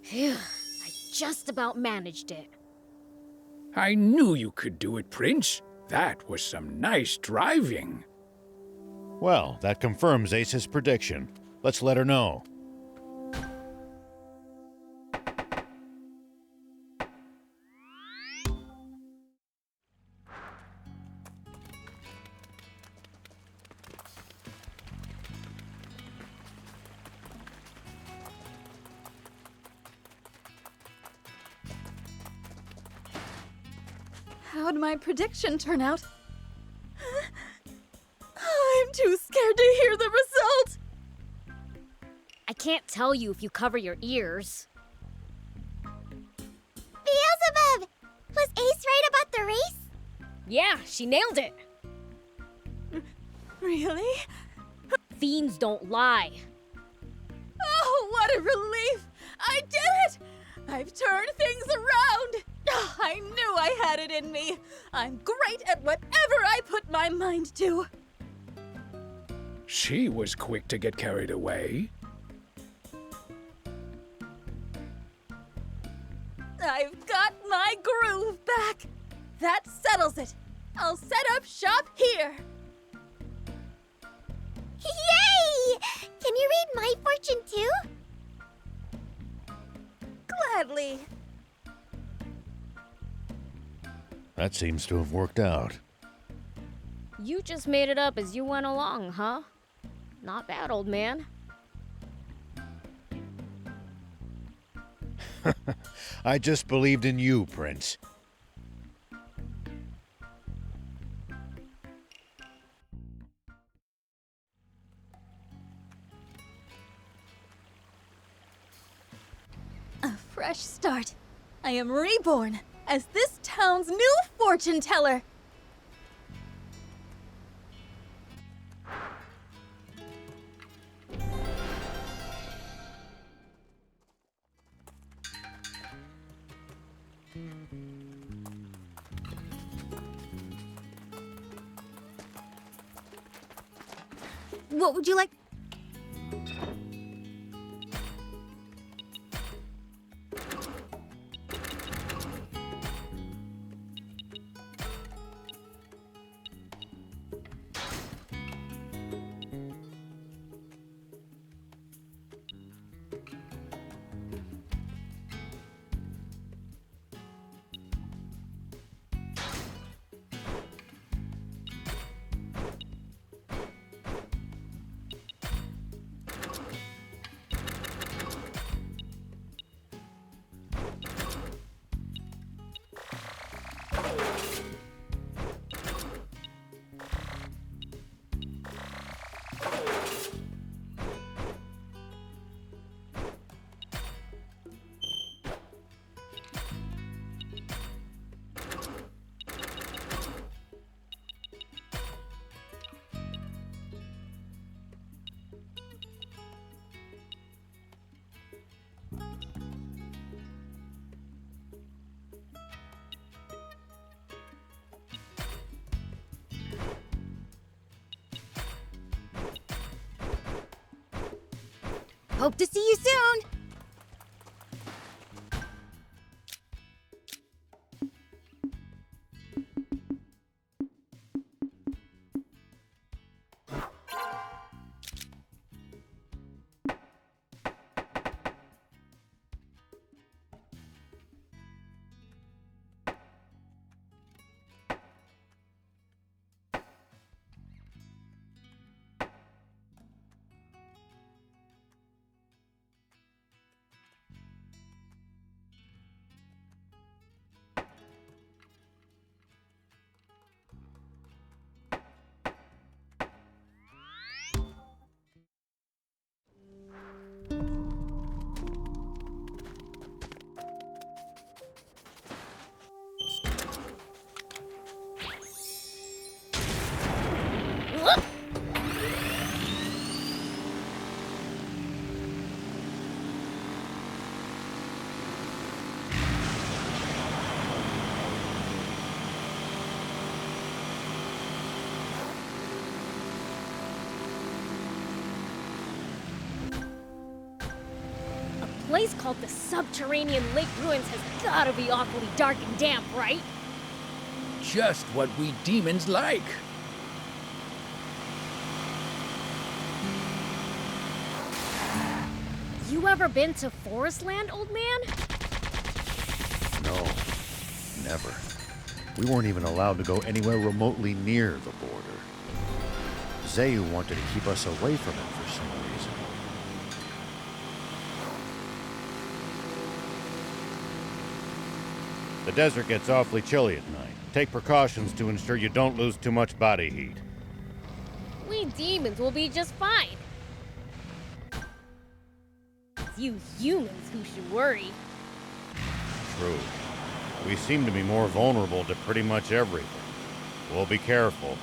[SPEAKER 13] Phew, I just about managed it.
[SPEAKER 2] I knew you could do it, Prince. That was some nice driving.
[SPEAKER 1] Well, that confirms Ace's prediction. Let's let her know.
[SPEAKER 8] How'd my prediction turn out? I'm too scared to hear the result!
[SPEAKER 13] I can't tell you if you cover your ears.
[SPEAKER 14] Beelzebub! Was Ace right about the race?
[SPEAKER 13] Yeah, she nailed it.
[SPEAKER 8] Really?
[SPEAKER 13] Fiends don't lie.
[SPEAKER 8] Oh, what a relief! I did it! I've turned things around! I knew I had it in me! I'm great at whatever I put my mind to!
[SPEAKER 2] She was quick to get carried away.
[SPEAKER 8] I've got my groove back! That settles it! I'll set up shop here!
[SPEAKER 14] Yay! Can you read my fortune too?
[SPEAKER 8] Gladly.
[SPEAKER 1] That seems to have worked out.
[SPEAKER 13] You just made it up as you went along, huh? Not bad, old man.
[SPEAKER 1] I just believed in you, Prince.
[SPEAKER 8] A fresh start. I am reborn as this town's new fortune teller.
[SPEAKER 4] What would you like? Hope to see you soon!
[SPEAKER 13] place called the Subterranean Lake Ruins has gotta be awfully dark and damp, right?
[SPEAKER 2] Just what we demons like.
[SPEAKER 13] You ever been to Forestland, old man?
[SPEAKER 10] No, never. We weren't even allowed to go anywhere remotely near the border. Zayu wanted to keep us away from it for some reason.
[SPEAKER 1] The desert gets awfully chilly at night. Take precautions to ensure you don't lose too much body heat.
[SPEAKER 13] We demons will be just fine. It's you humans who should worry.
[SPEAKER 1] True. We seem to be more vulnerable to pretty much everything. We'll be careful.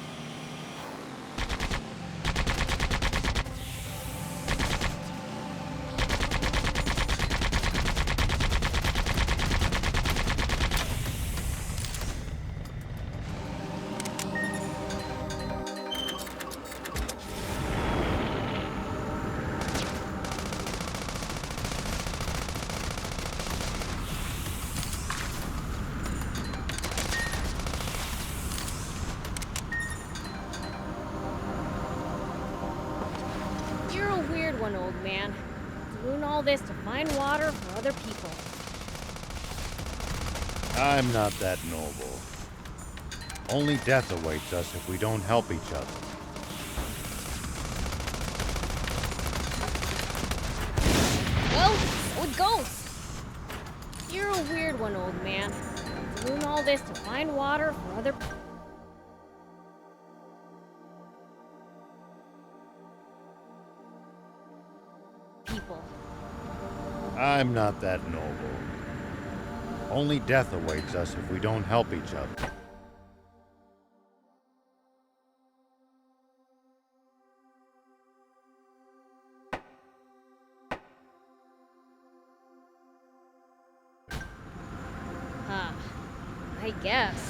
[SPEAKER 13] You're a weird one, old man. Doing all this to find water for other people.
[SPEAKER 1] I'm not that noble. Only death awaits us if we don't help each other.
[SPEAKER 13] Well, so it goes. You're a weird one, old man. Doing all this to find water for other people.
[SPEAKER 1] I'm not that noble. Only death awaits us if we don't help each other.
[SPEAKER 13] Huh. I guess.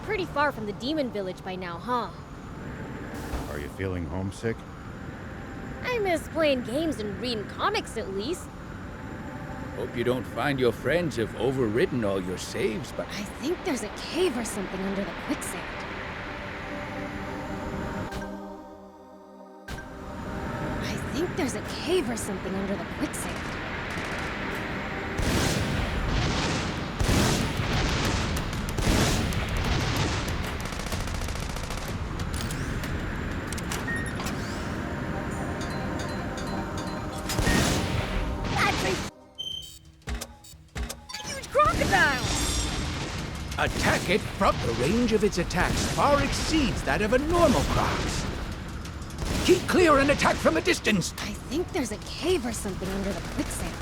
[SPEAKER 13] Pretty far from the demon village by now, huh?
[SPEAKER 1] Are you feeling homesick?
[SPEAKER 13] I miss playing games and reading comics at least.
[SPEAKER 2] Hope you don't find your friends have overridden all your saves, but
[SPEAKER 13] I think there's a cave or something under the quicksand. I think there's a cave or something under the quicksand.
[SPEAKER 2] attack it from the range of its attacks far exceeds that of a normal croc. Keep clear and attack from a distance.
[SPEAKER 13] I think there's a cave or something under the quicksand.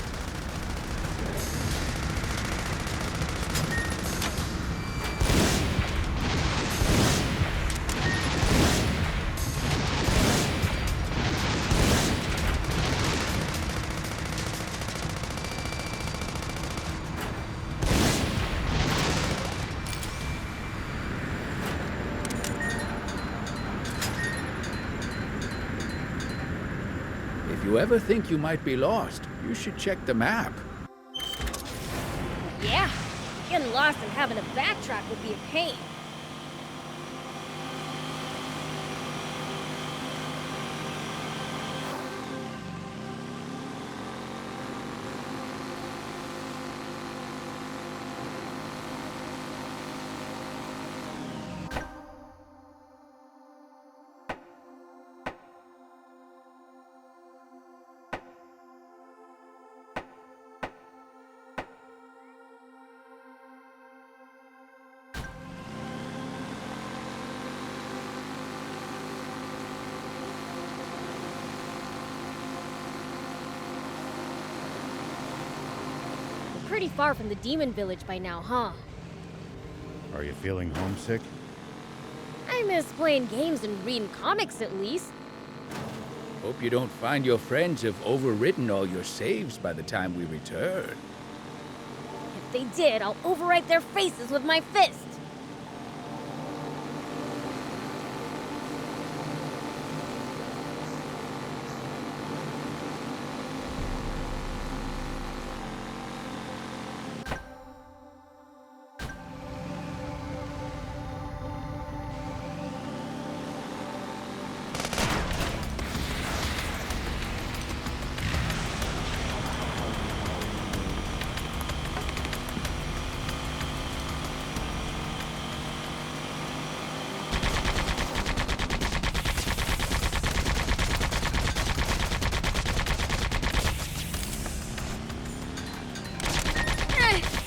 [SPEAKER 2] If you ever think you might be lost, you should check the map.
[SPEAKER 13] Yeah, getting lost and having to backtrack would be a pain. Pretty far from the demon village by now, huh?
[SPEAKER 1] Are you feeling homesick?
[SPEAKER 13] I miss playing games and reading comics at least.
[SPEAKER 2] Hope you don't find your friends have overwritten all your saves by the time we return.
[SPEAKER 13] If they did, I'll overwrite their faces with my fist.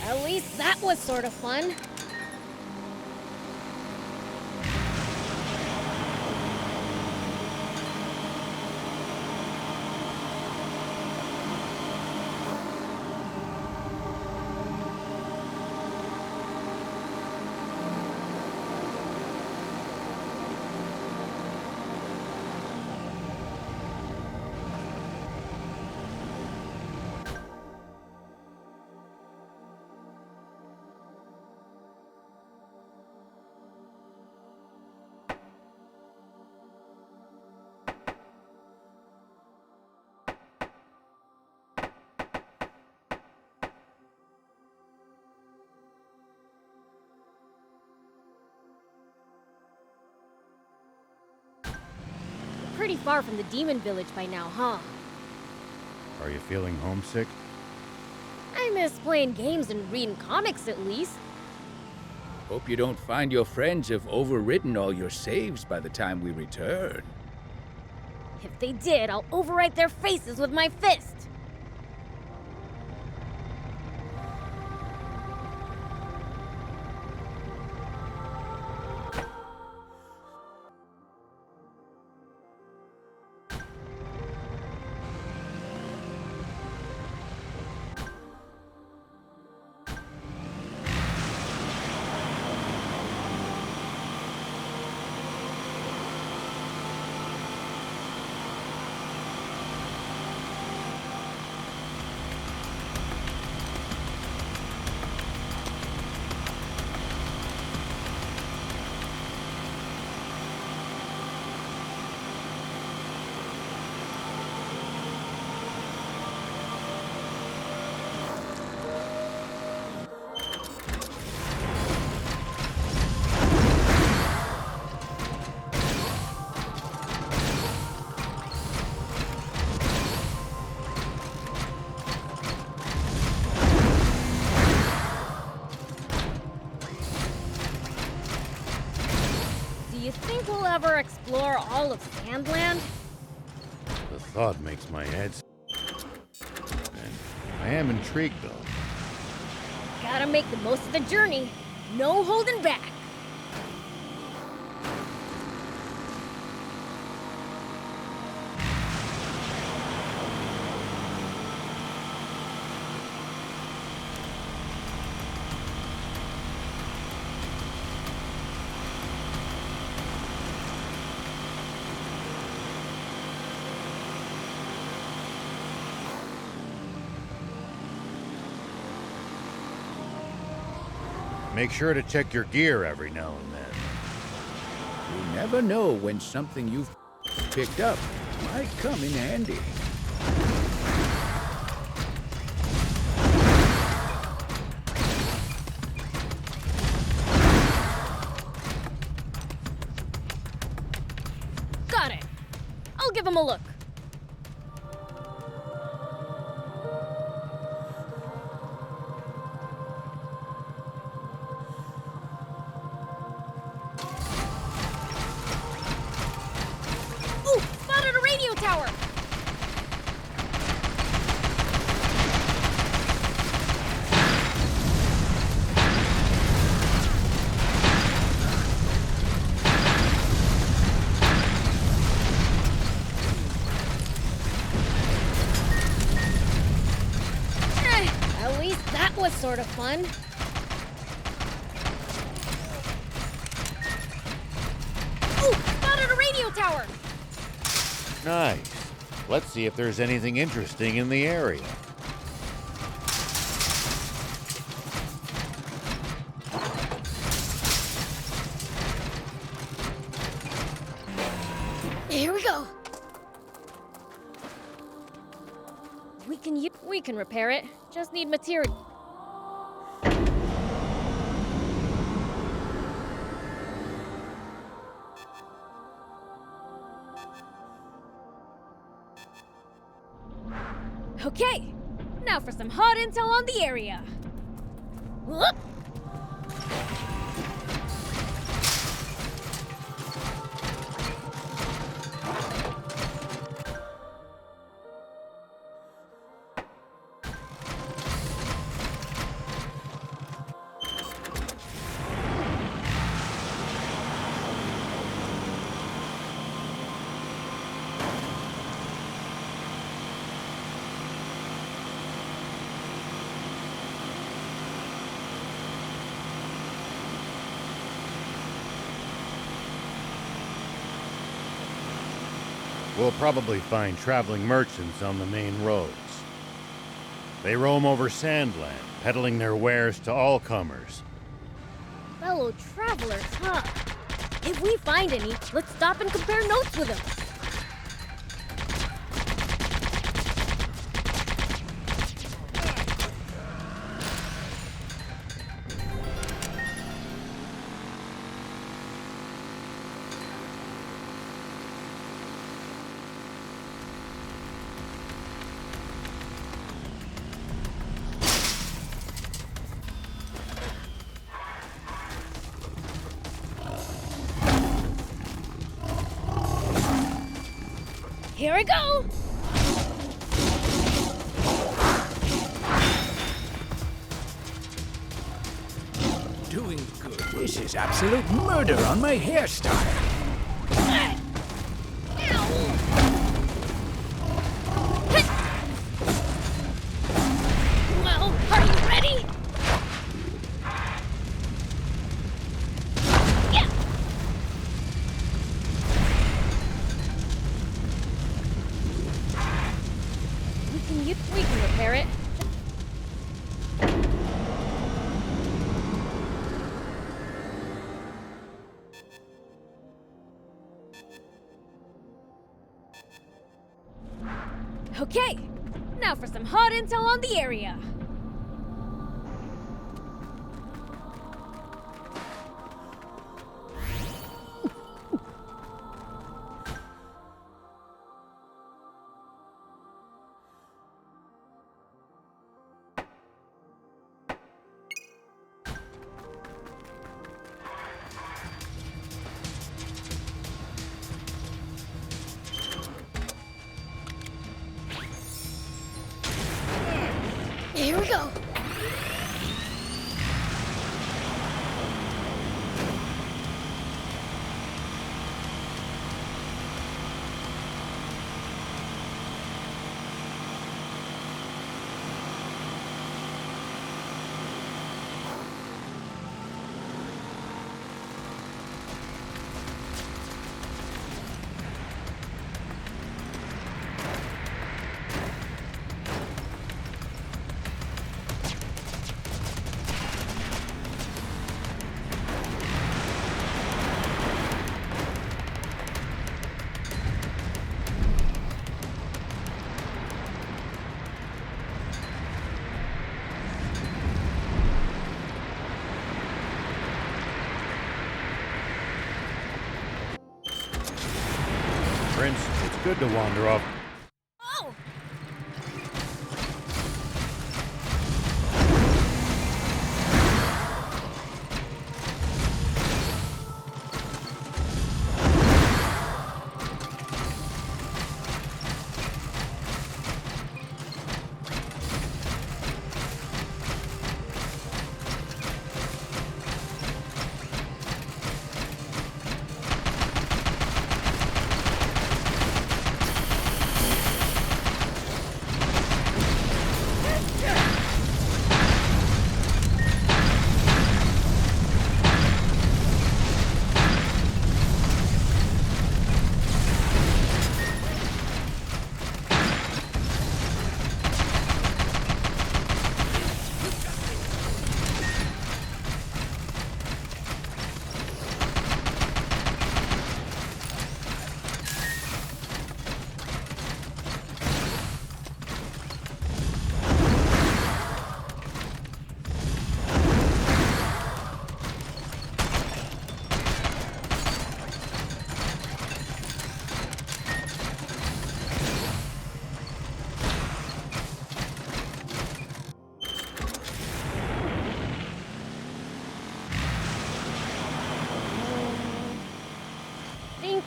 [SPEAKER 13] At least that was sort of fun. Pretty far from the demon village by now, huh?
[SPEAKER 1] Are you feeling homesick?
[SPEAKER 13] I miss playing games and reading comics at least.
[SPEAKER 2] Hope you don't find your friends have overwritten all your saves by the time we return.
[SPEAKER 13] If they did, I'll overwrite their faces with my fist. Do you think we'll ever explore all of Sandland?
[SPEAKER 1] The thought makes my head and I am intrigued, though.
[SPEAKER 13] Gotta make the most of the journey. No holding back.
[SPEAKER 1] Make sure to check your gear every now and then.
[SPEAKER 2] You never know when something you've picked up might come in handy.
[SPEAKER 13] Got it. I'll give him a look. Ooh, spotted a radio tower. was sort of fun. Oh, spotted a radio tower!
[SPEAKER 1] Nice. Let's see if there's anything interesting in the area.
[SPEAKER 13] Here we go. We can repair it. Just need material. Okay, now for some hot intel on the area. Whoop.
[SPEAKER 1] We'll probably find traveling merchants on the main roads. They roam over Sandland, peddling their wares to all comers.
[SPEAKER 13] Fellow travelers, huh? If we find any, let's stop and compare notes with them. Here I go!
[SPEAKER 2] Doing good. This is absolute murder on my hairstyle.
[SPEAKER 13] Well, are you ready? We can repair it. Okay, now for some hot intel on the area. Here we go.
[SPEAKER 1] Prince, it's good to wander off.
[SPEAKER 13] Oh!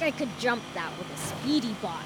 [SPEAKER 13] I could jump that with a speedy bot.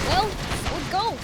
[SPEAKER 13] Well, so it goes.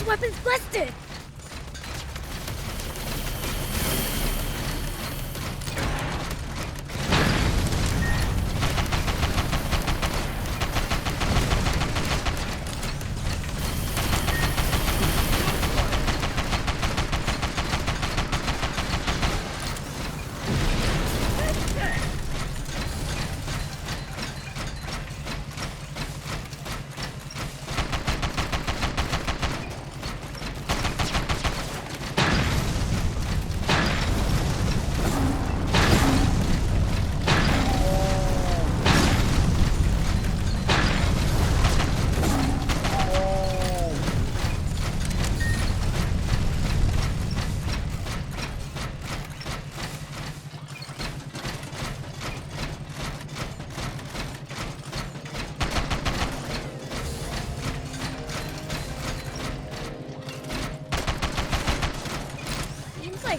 [SPEAKER 13] Weapons busted!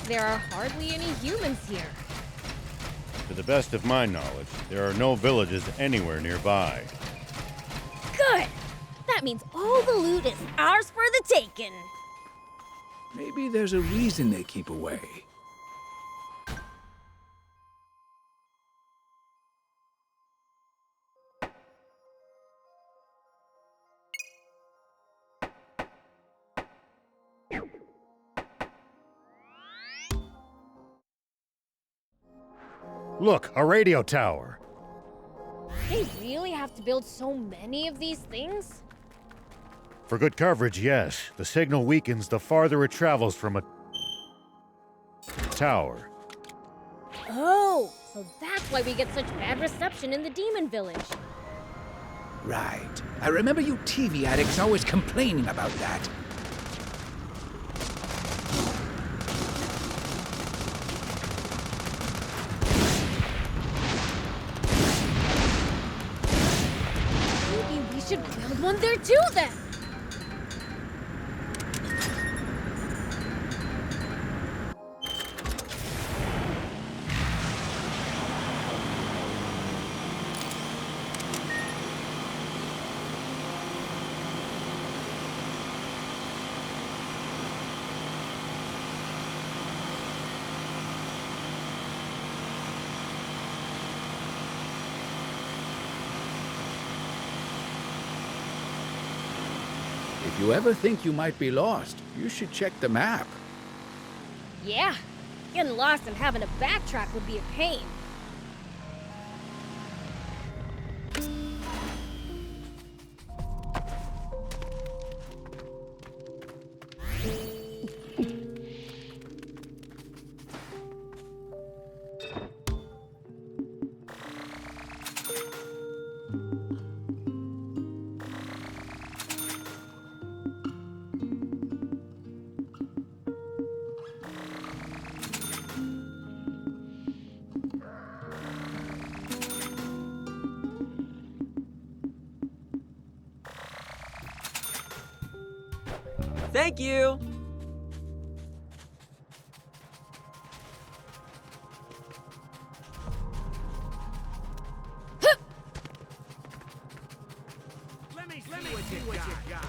[SPEAKER 13] There are hardly any humans here.
[SPEAKER 1] To the best of my knowledge, there are no villages anywhere nearby.
[SPEAKER 13] Good! That means all the loot is ours for the taking.
[SPEAKER 2] Maybe there's a reason they keep away.
[SPEAKER 10] Look, a radio tower.
[SPEAKER 13] They really have to build so many of these things?
[SPEAKER 10] For good coverage, yes. The signal weakens the farther it travels from a tower.
[SPEAKER 13] Oh, so that's why we get such bad reception in the demon village.
[SPEAKER 2] Right. I remember you TV addicts always complaining about that.
[SPEAKER 13] Maybe we should build one there too, then!
[SPEAKER 2] If you ever think you might be lost, you should check the map.
[SPEAKER 13] Yeah, getting lost and having to backtrack would be a pain.
[SPEAKER 16] Thank you!
[SPEAKER 6] Let me see what you got.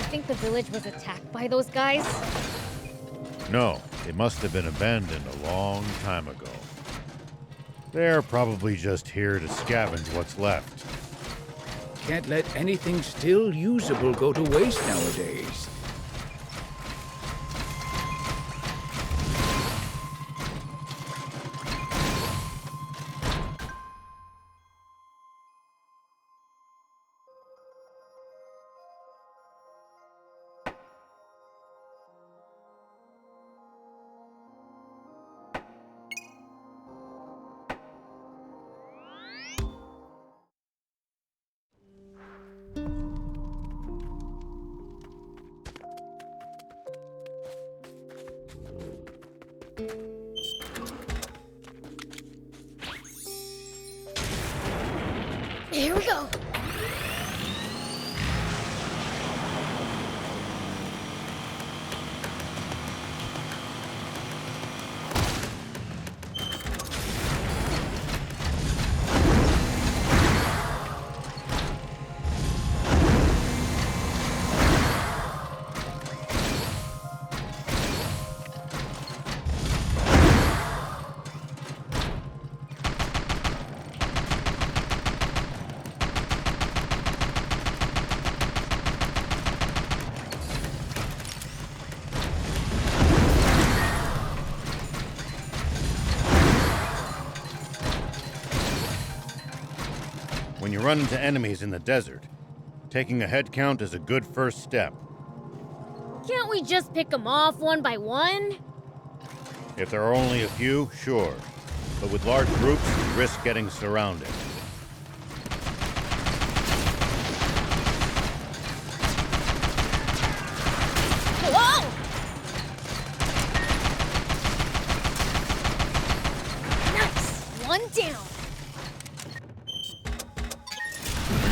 [SPEAKER 13] Think the village was attacked by those guys?
[SPEAKER 1] No, it must have been abandoned a long time ago. They're probably just here to scavenge what's left.
[SPEAKER 2] Can't let anything still usable go to waste nowadays.
[SPEAKER 13] Here we go.
[SPEAKER 1] When you run into enemies in the desert, taking a head count is a good first step.
[SPEAKER 13] Can't we just pick them off one by one?
[SPEAKER 1] If there are only a few, sure. But with large groups, you risk getting surrounded.
[SPEAKER 13] Whoa! Nice! One down.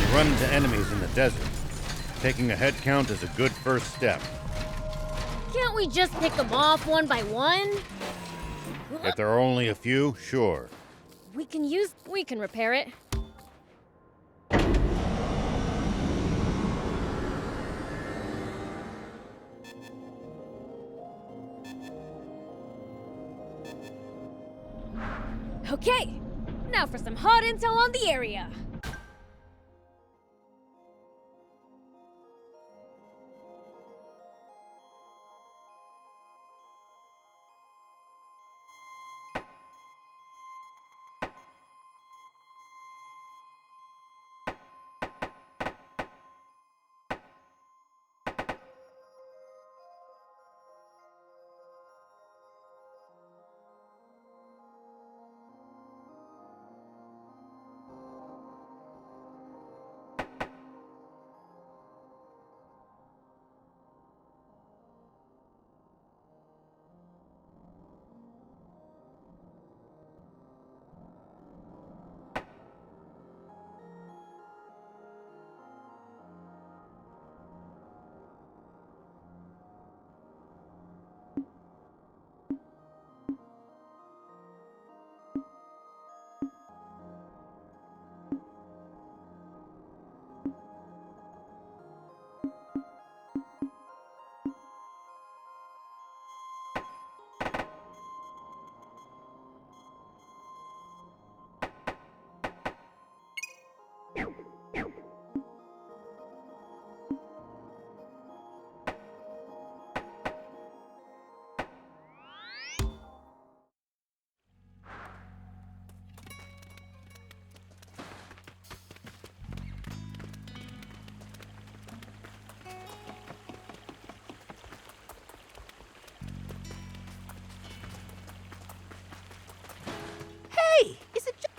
[SPEAKER 1] When you run into enemies in the desert, taking a head count is a good first step.
[SPEAKER 13] Can't we just pick them off one by one?
[SPEAKER 1] If there are only a few, sure.
[SPEAKER 13] We can repair it. Okay, now for some hot intel on the area.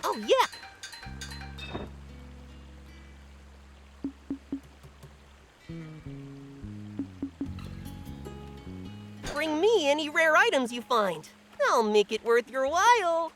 [SPEAKER 17] Oh, yeah! Bring me any rare items you find. I'll make it worth your while.